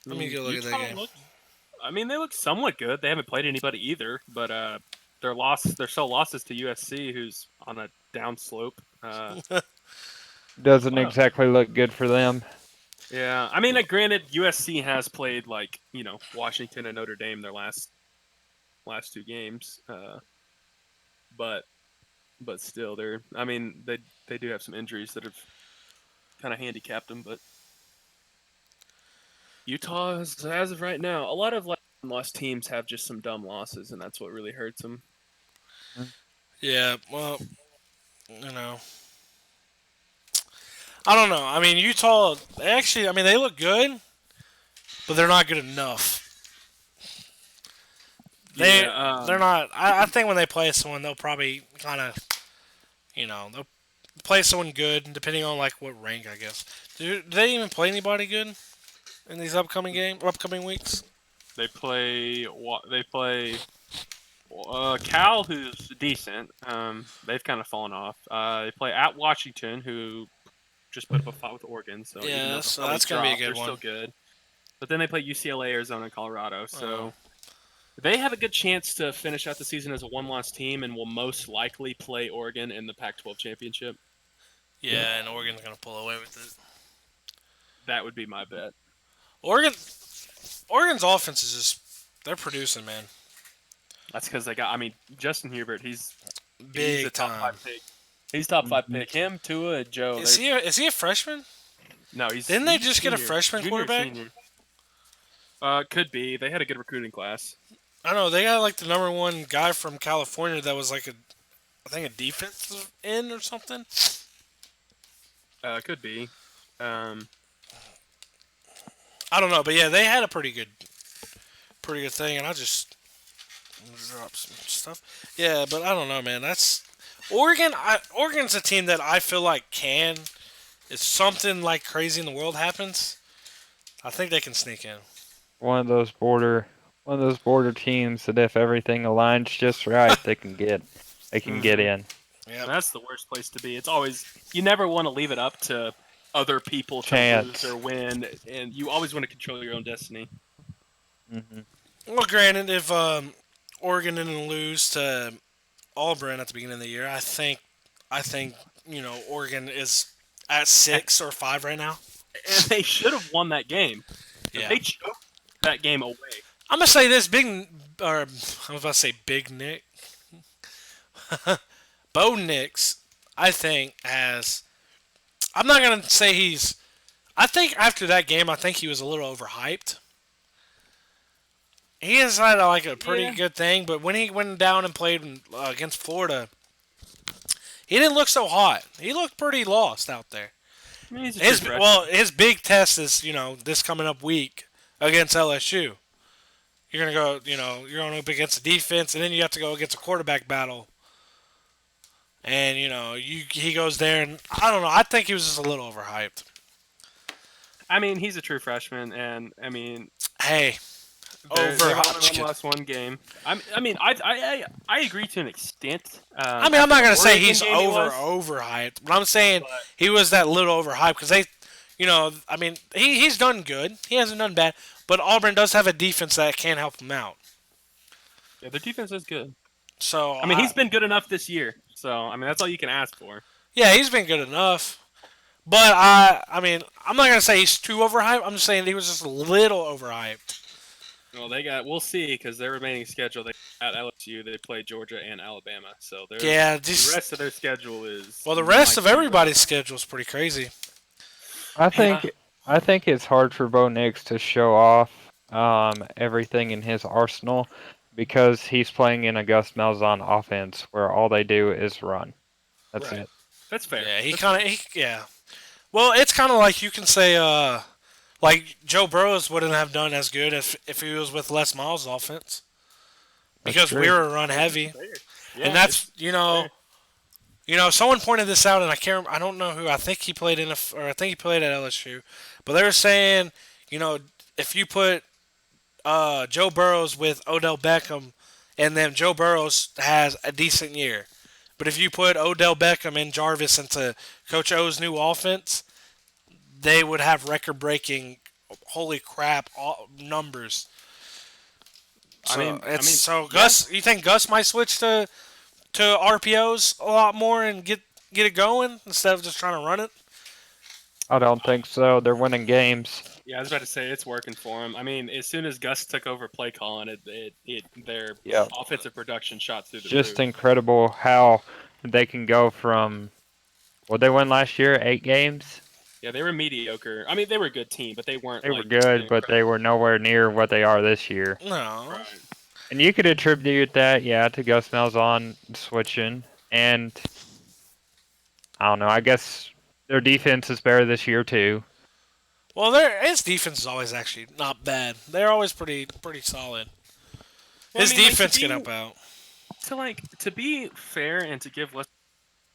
Speaker 1: Let me go look at that game.
Speaker 3: They look somewhat good. They haven't played anybody either, but their sole losses to USC, who's on a downslope.
Speaker 2: Doesn't exactly look good for them.
Speaker 3: Yeah, granted, USC has played Washington and Notre Dame their last 2 games, but but still, they do have some injuries that have kind of handicapped them. But Utah, as of right now, a lot of lost teams have just some dumb losses, and that's what really hurts them.
Speaker 1: Yeah, well, you know, I don't know. I mean, Utah, I mean, they look good, but they're not good enough. They're not. I think when they play someone, they'll probably kind of, they'll play someone good, depending on like what rank, I guess. Do they even play anybody good in these upcoming weeks?
Speaker 3: They play. Cal, who's decent. They've kind of fallen off. They play at Washington, who just put up a fight with Oregon. So
Speaker 1: yeah, that's gonna be a good
Speaker 3: they're
Speaker 1: one.
Speaker 3: Still good. But then they play UCLA, Arizona, and Colorado. So they have a good chance to finish out the season as a one-loss team, and will most likely play Oregon in the Pac-12 championship.
Speaker 1: Yeah, and Oregon's gonna pull away with it.
Speaker 3: That would be my bet.
Speaker 1: Oregon's offense is they're producing, man.
Speaker 3: That's because they got. I mean, Justin Herbert. He's
Speaker 1: Big
Speaker 3: a top
Speaker 1: time.
Speaker 3: 5 pick. He's top 5 pick. Him, Tua, Joe.
Speaker 1: Is he a freshman?
Speaker 3: No, he's.
Speaker 1: Didn't they
Speaker 3: he's
Speaker 1: just
Speaker 3: senior.
Speaker 1: get a freshman
Speaker 3: Junior,
Speaker 1: quarterback?
Speaker 3: Senior. Could be. They had a good recruiting class.
Speaker 1: I don't know. They got like the number one guy from California that was like I think a defensive end or something.
Speaker 3: Could be.
Speaker 1: I don't know, but yeah, they had a pretty good thing, and I just dropped some stuff. Yeah, but I don't know, man. That's Oregon. Oregon's a team that I feel like if something like crazy in the world happens, I think they can sneak in.
Speaker 2: One of those border teams that if everything aligns just right, they can get in.
Speaker 1: Yeah,
Speaker 3: that's the worst place to be. It's always you never want to leave it up to other people to lose or win, and you always want to control your own destiny.
Speaker 2: Mm-hmm.
Speaker 1: Well, granted, if Oregon didn't lose to Auburn at the beginning of the year, I think Oregon is at 6 or 5 right now.
Speaker 3: And they should have won that game.
Speaker 1: Yeah.
Speaker 3: They choked that game away.
Speaker 1: I'm gonna say this, Big Nick. Bo Nix, I think has. I'm not gonna say I think after that game, I think he was a little overhyped. He has had like a pretty good thing, but when he went down and played against Florida, he didn't look so hot. He looked pretty lost out there. His big test is this coming up week against LSU. You're gonna go, you're going up against the defense, and then you have to go against a quarterback battle. And he goes there, and I don't know. I think he was just a little overhyped.
Speaker 3: I mean, he's a true freshman, and
Speaker 1: hey,
Speaker 3: overhyped. Lost one game. I agree to an extent.
Speaker 1: I'm not gonna say he's overhyped, but I'm saying he was that little overhyped because he's done good. He hasn't done bad, but Auburn does have a defense that can help him out.
Speaker 3: Yeah, their defense is good.
Speaker 1: So
Speaker 3: he's been good enough this year. So that's all you can ask for.
Speaker 1: Yeah, he's been good enough. But I'm not gonna say he's too overhyped. I'm just saying he was just a little overhyped.
Speaker 3: Well, we'll see because their remaining schedule at LSU they play Georgia and Alabama. So the rest of their schedule is.
Speaker 1: Well, the rest of everybody's schedule is pretty crazy.
Speaker 2: I think it's hard for Bo Nix to show off everything in his arsenal because he's playing in a Gus Malzahn offense where all they do is run. That's it.
Speaker 3: That's fair.
Speaker 1: Yeah, Well, it's kind of like you can say, like Joe Burrows wouldn't have done as good if he was with Les Miles' offense because we were run heavy, and that's someone pointed this out, and I don't know who. I think he played I think he played at LSU, but they were saying, if you put Joe Burrows with Odell Beckham, and then Joe Burrows has a decent year. But if you put Odell Beckham and Jarvis into Coach O's new offense, they would have record-breaking, holy crap, numbers. Gus, you think Gus might switch to RPOs a lot more and get it going instead of just trying to run it?
Speaker 2: I don't think so. They're winning games.
Speaker 3: Yeah, I was about to say it's working for him. As soon as Gus took over play calling, their offensive production shot through the roof.
Speaker 2: Just incredible how they can go from what they won last year, 8 games.
Speaker 3: Yeah, they were mediocre. I mean, they were a good team, but they weren't
Speaker 2: They were
Speaker 3: like
Speaker 2: good, but they
Speaker 3: incredible.
Speaker 2: were nowhere near what they are this year.
Speaker 1: No.
Speaker 3: Right.
Speaker 2: And you could attribute that, yeah, to Gus Malzahn switching. And I don't know. I guess their defense is better this year too.
Speaker 1: Well, his defense is always actually not bad. They're always pretty solid.
Speaker 3: Well,
Speaker 1: His
Speaker 3: I mean, like,
Speaker 1: defense can help out.
Speaker 3: to be fair and to give less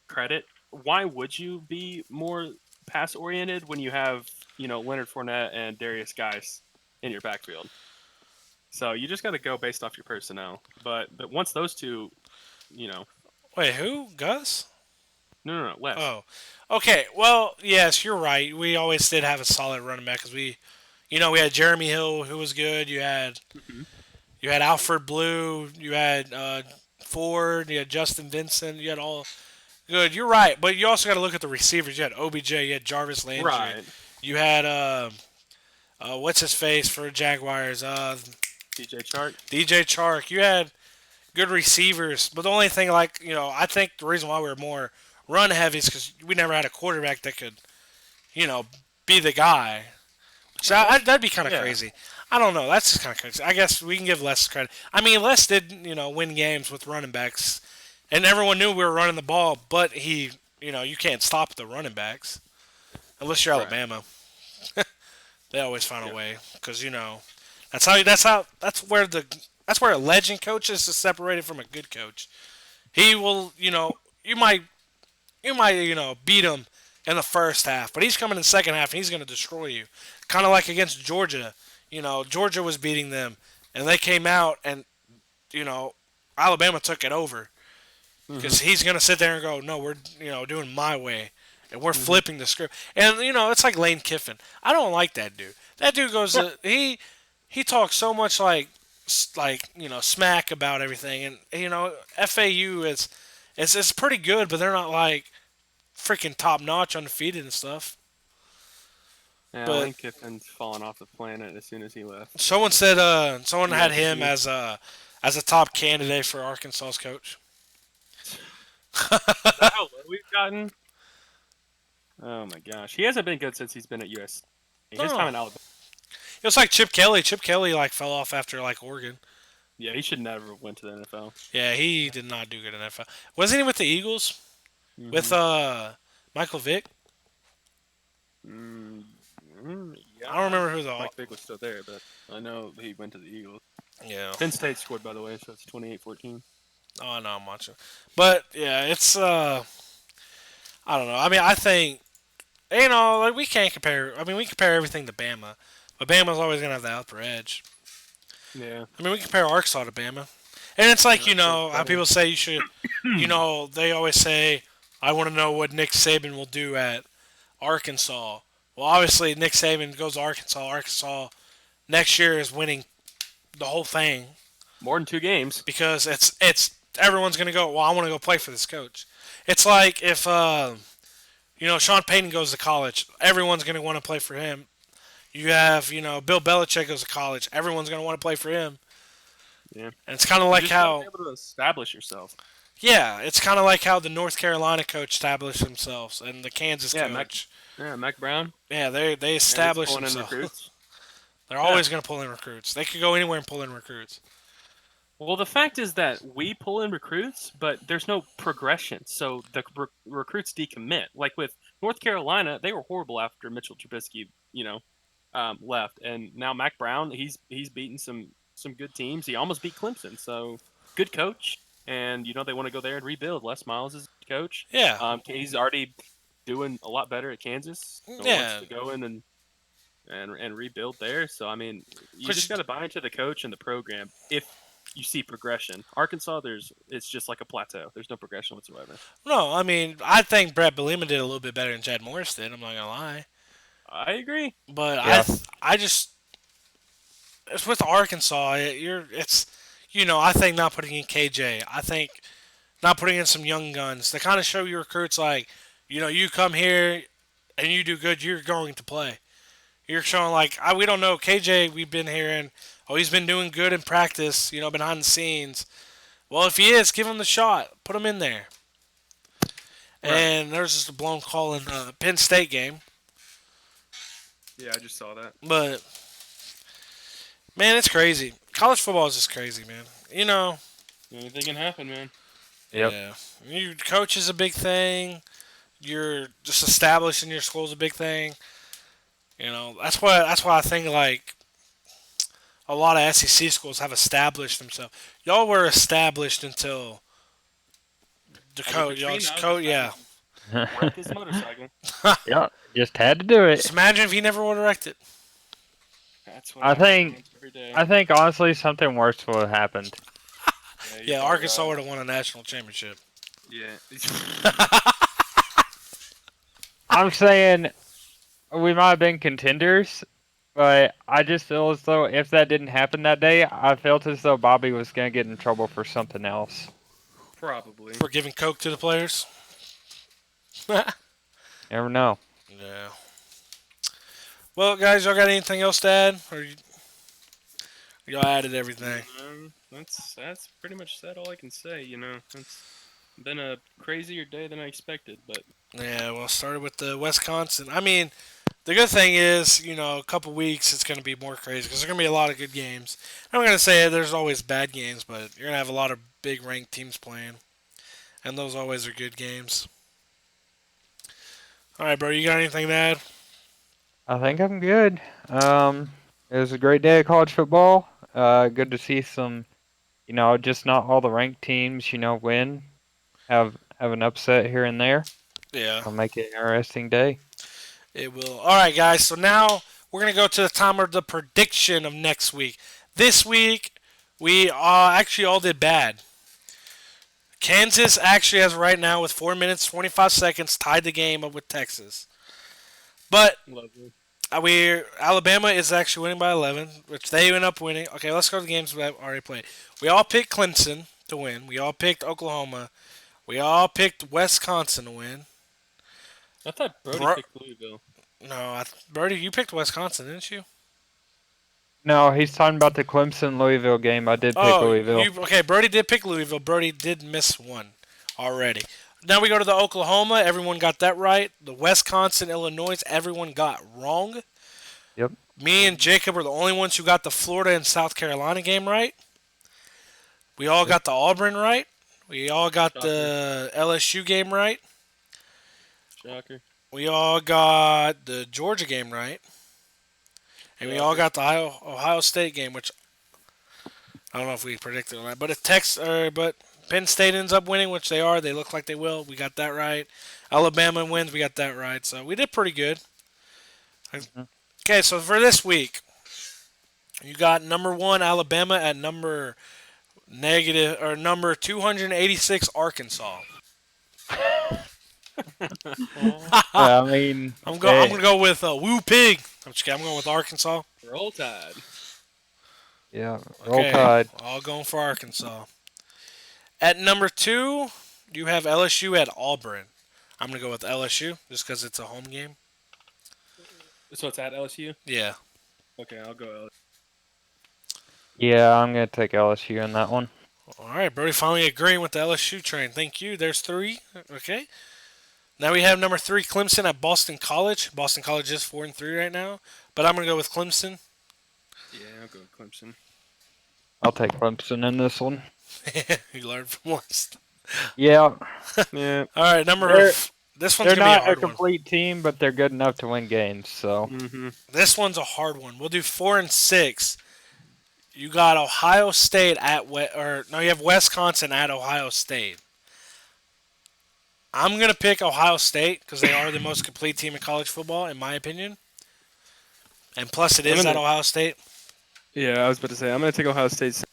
Speaker 3: credit, why would you be more pass oriented when you have Leonard Fournette and Darius Geis in your backfield? So you just got to go based off your personnel. But once those two,
Speaker 1: Wait, who? Gus?
Speaker 3: no, left.
Speaker 1: Oh, okay. Well, yes, you're right. We always did have a solid running back because we had Jeremy Hill who was good. You had Alfred Blue. You had Ford. You had Justin Vincent. You had all good. You're right, but you also got to look at the receivers. You had OBJ. You had Jarvis Landry.
Speaker 3: Right.
Speaker 1: You had what's his face for Jaguars?
Speaker 3: DJ Chark.
Speaker 1: DJ Chark. You had good receivers, but the only thing, I think the reason why we were more run heavy is because we never had a quarterback that could, be the guy. So that'd be kind of crazy. I don't know. That's kind of crazy. I guess we can give Les credit. I mean, Les did, win games with running backs, and everyone knew we were running the ball, but you can't stop the running backs unless you're Alabama. They always find a way because that's where a legend coach is separated from a good coach. He will, you might beat him in the first half, but he's coming in the second half and he's going to destroy you. Kind of like against Georgia. Georgia was beating them, and they came out and, Alabama took it over because he's going to sit there and go, no, we're, doing my way, and we're flipping the script. And, it's like Lane Kiffin. I don't like that dude. That dude goes, he talks so much smack about everything, and FAU it's pretty good, but they're not like freaking top notch, undefeated and stuff.
Speaker 3: Yeah,
Speaker 1: But
Speaker 3: Lane Kiffin's falling off the planet as soon as he left.
Speaker 1: someone said someone had him as a top candidate for Arkansas's coach.
Speaker 3: Is that how low we've gotten? Oh my gosh, he hasn't been good since he's been at USC. His time in Alabama.
Speaker 1: It was like Chip Kelly. Chip Kelly fell off after Oregon.
Speaker 3: Yeah, he should never went to the NFL.
Speaker 1: Yeah, he did not do good in NFL. Wasn't he with the Eagles? With Michael Vick?
Speaker 3: Yeah.
Speaker 1: I don't remember who the
Speaker 3: Mike Vick was still there, but I know he went to the Eagles.
Speaker 1: yeah.
Speaker 3: Penn State scored, by the way, so it's 28-14.
Speaker 1: Oh no, I'm watching. But yeah, it's I don't know. I mean, I think we can't compare. I mean, we compare everything to Bama, but Bama's always gonna have the upper edge.
Speaker 3: Yeah.
Speaker 1: I mean, we compare Arkansas to Bama, and it's like how people say you should. They always say, I want to know what Nick Saban will do at Arkansas. Well, obviously, Nick Saban goes to Arkansas. Arkansas next year is winning the whole thing
Speaker 3: More than 2 games.
Speaker 1: because it's everyone's gonna go. Well, I want to go play for this coach. It's like if Sean Payton goes to college, everyone's gonna want to play for him. You have Bill Belichick goes to college, everyone's gonna want to play for him.
Speaker 3: Yeah.
Speaker 1: And it's kind of like
Speaker 3: you just gotta
Speaker 1: how
Speaker 3: be able to establish yourself.
Speaker 1: yeah, it's kind of like how the North Carolina coach established themselves and the Kansas
Speaker 3: Yeah,
Speaker 1: coach.
Speaker 3: Mac Brown.
Speaker 1: Yeah, they established
Speaker 3: pulling in
Speaker 1: themselves.
Speaker 3: recruits.
Speaker 1: They're always gonna pull in recruits. They could go anywhere and pull in recruits.
Speaker 3: Well, the fact is that we pull in recruits, but there's no progression. So the recruits decommit. Like with North Carolina, they were horrible after Mitchell Trubisky, left, and now Mac Brown, he's beaten some good teams. He almost beat Clemson. So good coach, and they want to go there and rebuild. Les Miles is coach.
Speaker 1: Yeah.
Speaker 3: He's already doing a lot better at Kansas. So
Speaker 1: Yeah.
Speaker 3: wants to go in and rebuild there. So I mean, you just got to buy into the coach and the program if you see progression. Arkansas, it's just like a plateau. There's no progression whatsoever.
Speaker 1: No, I mean, I think Brett Bielema did a little bit better than Chad Morris did. I'm not gonna lie,
Speaker 3: I agree.
Speaker 1: but
Speaker 2: Yeah.
Speaker 1: I just it's with Arkansas. I think not putting in KJ. I think not putting in some young guns. They kind of show your recruits you come here and you do good, you're going to play. You're showing we don't know KJ. We've been hearing, he's been doing good in practice. Behind the scenes. Well, if he is, give him the shot. Put him in there. And there's just a blown call in the Penn State game.
Speaker 3: Yeah, I just saw that.
Speaker 1: But, man, it's crazy. College football is just crazy, man. You know,
Speaker 3: Anything can happen, man.
Speaker 2: Yep.
Speaker 1: yeah. Your coach is a big thing. You're just establishing your school is a big thing. You know, that's why I think, like, a lot of SEC schools have established themselves. Y'all were established until the coach. Yeah.
Speaker 3: Wreck his motorcycle.
Speaker 2: Yeah, just had to do it.
Speaker 1: Just imagine if he never would have wrecked it.
Speaker 3: That's what
Speaker 2: I think-
Speaker 3: do every day.
Speaker 2: I think honestly something worse would have happened.
Speaker 3: you're
Speaker 1: Yeah,
Speaker 3: probably
Speaker 1: Arkansas
Speaker 3: right.
Speaker 1: would have won a national championship.
Speaker 3: Yeah.
Speaker 2: I'm saying we might have been contenders, but I just feel as though if that didn't happen that day, I felt as though Bobby was going to get in trouble for something else.
Speaker 3: Probably.
Speaker 1: For giving coke to the players.
Speaker 2: Never know.
Speaker 1: Yeah. Well, guys, y'all got anything else to add? Or y'all added everything?
Speaker 3: That's pretty much said all I can say. You know, it's been a crazier day than I expected, but
Speaker 1: Yeah, well, started with the Wisconsin. I mean, the good thing is, you know, a couple weeks it's going to be more crazy because there's going to be a lot of good games. I'm going to say there's always bad games, but you're going to have a lot of big ranked teams playing. And those always are good games. All right, bro, you got anything to add?
Speaker 2: I think I'm good. It was a great day of college football. Good to see some, just not all the ranked teams, win. Have an upset here and there.
Speaker 1: Yeah.
Speaker 2: It'll make it an interesting day.
Speaker 1: It will. All right, guys. So now we're going to go to the time of the prediction of next week. This week, we actually all did bad. Kansas actually has right now with 4 minutes, 25 seconds, tied the game up with Texas. But Alabama is actually winning by 11, which they end up winning. Okay, let's go to the games we have already played. We all picked Clemson to win. We all picked Oklahoma. We all picked Wisconsin to win.
Speaker 3: I thought Brody
Speaker 1: Bro-
Speaker 3: picked Louisville.
Speaker 1: No, Brody, you picked Wisconsin, didn't you?
Speaker 2: No, he's talking about the Clemson-Louisville game. I did pick Louisville.
Speaker 1: Okay, Brody did pick Louisville. Brody did miss one already. Now we go to the Oklahoma. Everyone got that right. The Wisconsin, Illinois, everyone got wrong.
Speaker 2: Yep.
Speaker 1: Me and Jacob are the only ones who got the Florida and South Carolina game right. We all got the Auburn right. We all got the LSU game right.
Speaker 3: Shocker.
Speaker 1: We all got the Georgia game right. And we all got the Ohio State game, which I don't know if we predicted or not. But but Penn State ends up winning, which they are. They look like they will. We got that right. Alabama wins. We got that right. So we did pretty good. Okay, so for this week, you got number 1 Alabama at number 286 Arkansas.
Speaker 2: I mean,
Speaker 1: I'm gonna go with Woo Pig. I'm just kidding. I'm going with Arkansas.
Speaker 3: Roll Tide.
Speaker 2: Yeah, Roll
Speaker 1: Okay,
Speaker 2: Tide.
Speaker 1: all going for Arkansas. At number 2, you have LSU at Auburn. I'm gonna go with LSU just because it's a home game.
Speaker 3: So it's at LSU?
Speaker 1: Yeah.
Speaker 3: Okay, I'll go LSU.
Speaker 2: Yeah, I'm going to take LSU in that one.
Speaker 1: All right, Brody finally agreeing with the LSU train. Thank you. There's 3. Okay. Now we have number 3, Clemson at Boston College. Boston College is 4-3 right now, but I'm gonna go with Clemson.
Speaker 3: Yeah, I'll go with Clemson.
Speaker 2: I'll take Clemson in this one.
Speaker 1: You learned from us.
Speaker 2: Yeah.
Speaker 3: Yeah.
Speaker 1: All right, this one's
Speaker 2: They're
Speaker 1: gonna be a
Speaker 2: not a
Speaker 1: hard one.
Speaker 2: complete team, but they're good enough to win games. So
Speaker 3: Mm-hmm.
Speaker 1: This one's a hard one. We'll do 4 and 6. You got Ohio State you have Wisconsin at Ohio State. I'm gonna pick Ohio State because they are the most complete team in college football, in my opinion. And plus, it is at Ohio State.
Speaker 3: Yeah, I was about to say I'm gonna take Ohio State.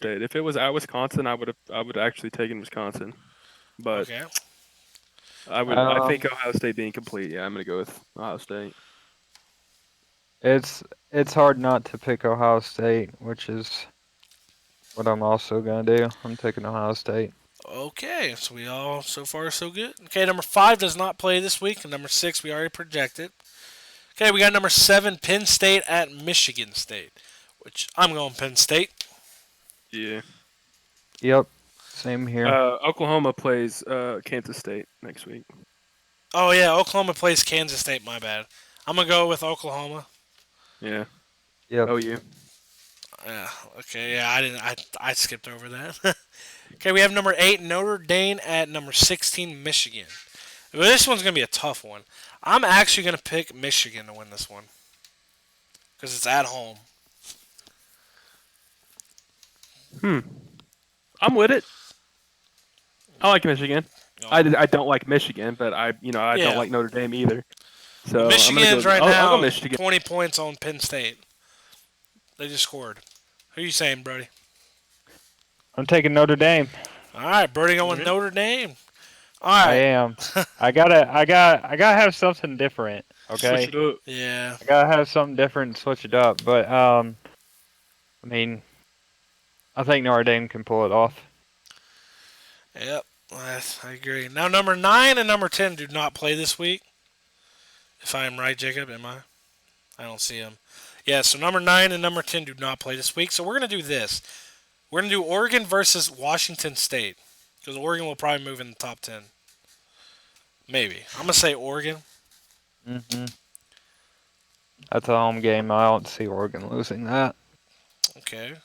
Speaker 3: If it was at Wisconsin, I would actually taken Wisconsin, but
Speaker 1: Okay.
Speaker 3: I think Ohio State being complete. Yeah, I'm gonna go with Ohio State.
Speaker 2: it's hard not to pick Ohio State, which is what I'm also gonna do. I'm taking Ohio State.
Speaker 1: Okay, so we all so far so good. Okay, number 5 does not play this week, and number 6 we already projected. Okay, we got number 7 Penn State at Michigan State, which I'm going Penn State.
Speaker 3: Yeah.
Speaker 2: Yep. Same here.
Speaker 3: Oklahoma plays Kansas State next week.
Speaker 1: Oh yeah, Oklahoma plays Kansas State. My bad. I'm gonna go with Oklahoma.
Speaker 3: Yeah.
Speaker 2: Yep.
Speaker 3: OU.
Speaker 1: Yeah. Okay. Yeah. I didn't. I skipped over that. Okay. We have number 8 Notre Dame at number 16 Michigan. Well, this one's gonna be a tough one. I'm actually gonna pick Michigan to win this one because it's at home.
Speaker 3: I'm with it. I like Michigan.
Speaker 1: Oh.
Speaker 3: I don't like Michigan, but I
Speaker 1: Yeah.
Speaker 3: don't like Notre Dame either. So
Speaker 1: Michigan's
Speaker 3: I'll
Speaker 1: right now
Speaker 3: go Michigan.
Speaker 1: 20 points on Penn State. They just scored. Who are you saying, Brody?
Speaker 2: I'm taking Notre Dame.
Speaker 1: All right, Brody going with Notre Dame. All
Speaker 2: I
Speaker 1: right.
Speaker 2: am. I gotta have something different. Okay.
Speaker 3: Switch it up.
Speaker 1: Yeah.
Speaker 2: I gotta have something different and switch it up. But I mean, I think Notre Dame can pull it off.
Speaker 1: Yep. I agree. Now, number 9 and number 10 do not play this week. If I am right, Jacob, am I? I don't see them. Yeah, so number 9 and number 10 do not play this week. So we're going to do this. We're going to do Oregon versus Washington State. Because Oregon will probably move in the top 10. Maybe. I'm going to say Oregon.
Speaker 2: Mm-hmm. That's a home game. I don't see Oregon losing that.
Speaker 1: Okay.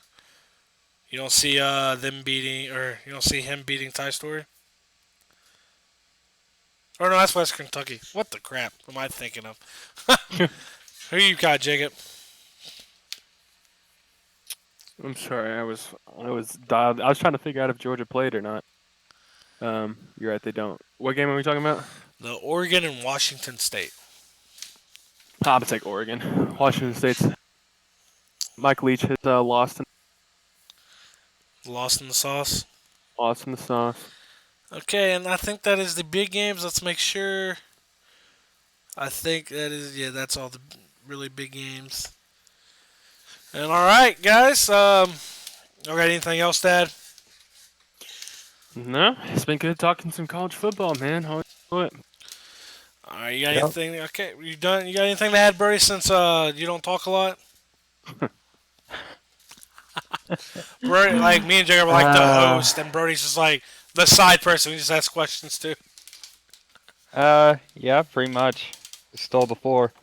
Speaker 1: You don't see them beating, or you don't see him beating Ty Story? Or no, that's West Kentucky. What the crap am I thinking of? Who you got, Jacob?
Speaker 3: I'm sorry. I was dialed. I was trying to figure out if Georgia played or not. You're right. They don't. What game are we talking about?
Speaker 1: The Oregon and Washington State.
Speaker 3: I'm gonna take Oregon. Washington State's Mike Leach has lost
Speaker 1: Lost in the sauce.
Speaker 3: in the sauce.
Speaker 1: Okay, and I think that is the big games. Let's make sure. I think that is, yeah, that's all the really big games. And all right, guys. Y'all got anything else to add?
Speaker 3: No, it's been good talking some college football, man. Always enjoy it.
Speaker 1: All right, you got
Speaker 2: Yep.
Speaker 1: anything? Okay, you done? You got anything to add, Brody? Since you don't talk a lot. Brody, like me and Jacob are like the host, and Brody's just like the side person. We just ask questions to.
Speaker 2: Yeah, pretty much. Stole the floor.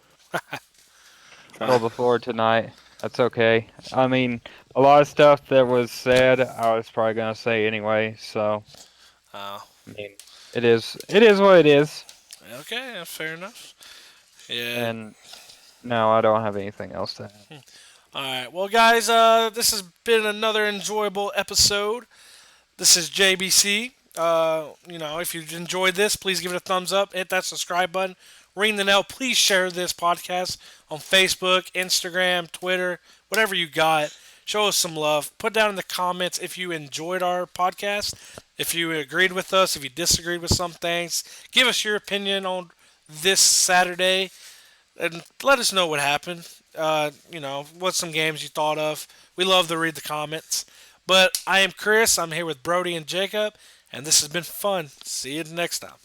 Speaker 2: Stole the floor tonight. That's okay. I mean, a lot of stuff that was said, I was probably gonna say anyway. So,
Speaker 1: Oh,
Speaker 2: I mean, it is what it is.
Speaker 1: okay, fair enough. Yeah.
Speaker 2: And no, I don't have anything else to add.
Speaker 1: All right. Well, guys, this has been another enjoyable episode. This is JBC. If you enjoyed this, please give it a thumbs up. Hit that subscribe button. Ring the bell. Please share this podcast on Facebook, Instagram, Twitter, whatever you got. Show us some love. Put down in the comments if you enjoyed our podcast, if you agreed with us, if you disagreed with some things. Give us your opinion on this Saturday, and let us know what happened. What some games you thought of. We love to read the comments. But I am Chris. I'm here with Brody and Jacob, and this has been fun. See you next time.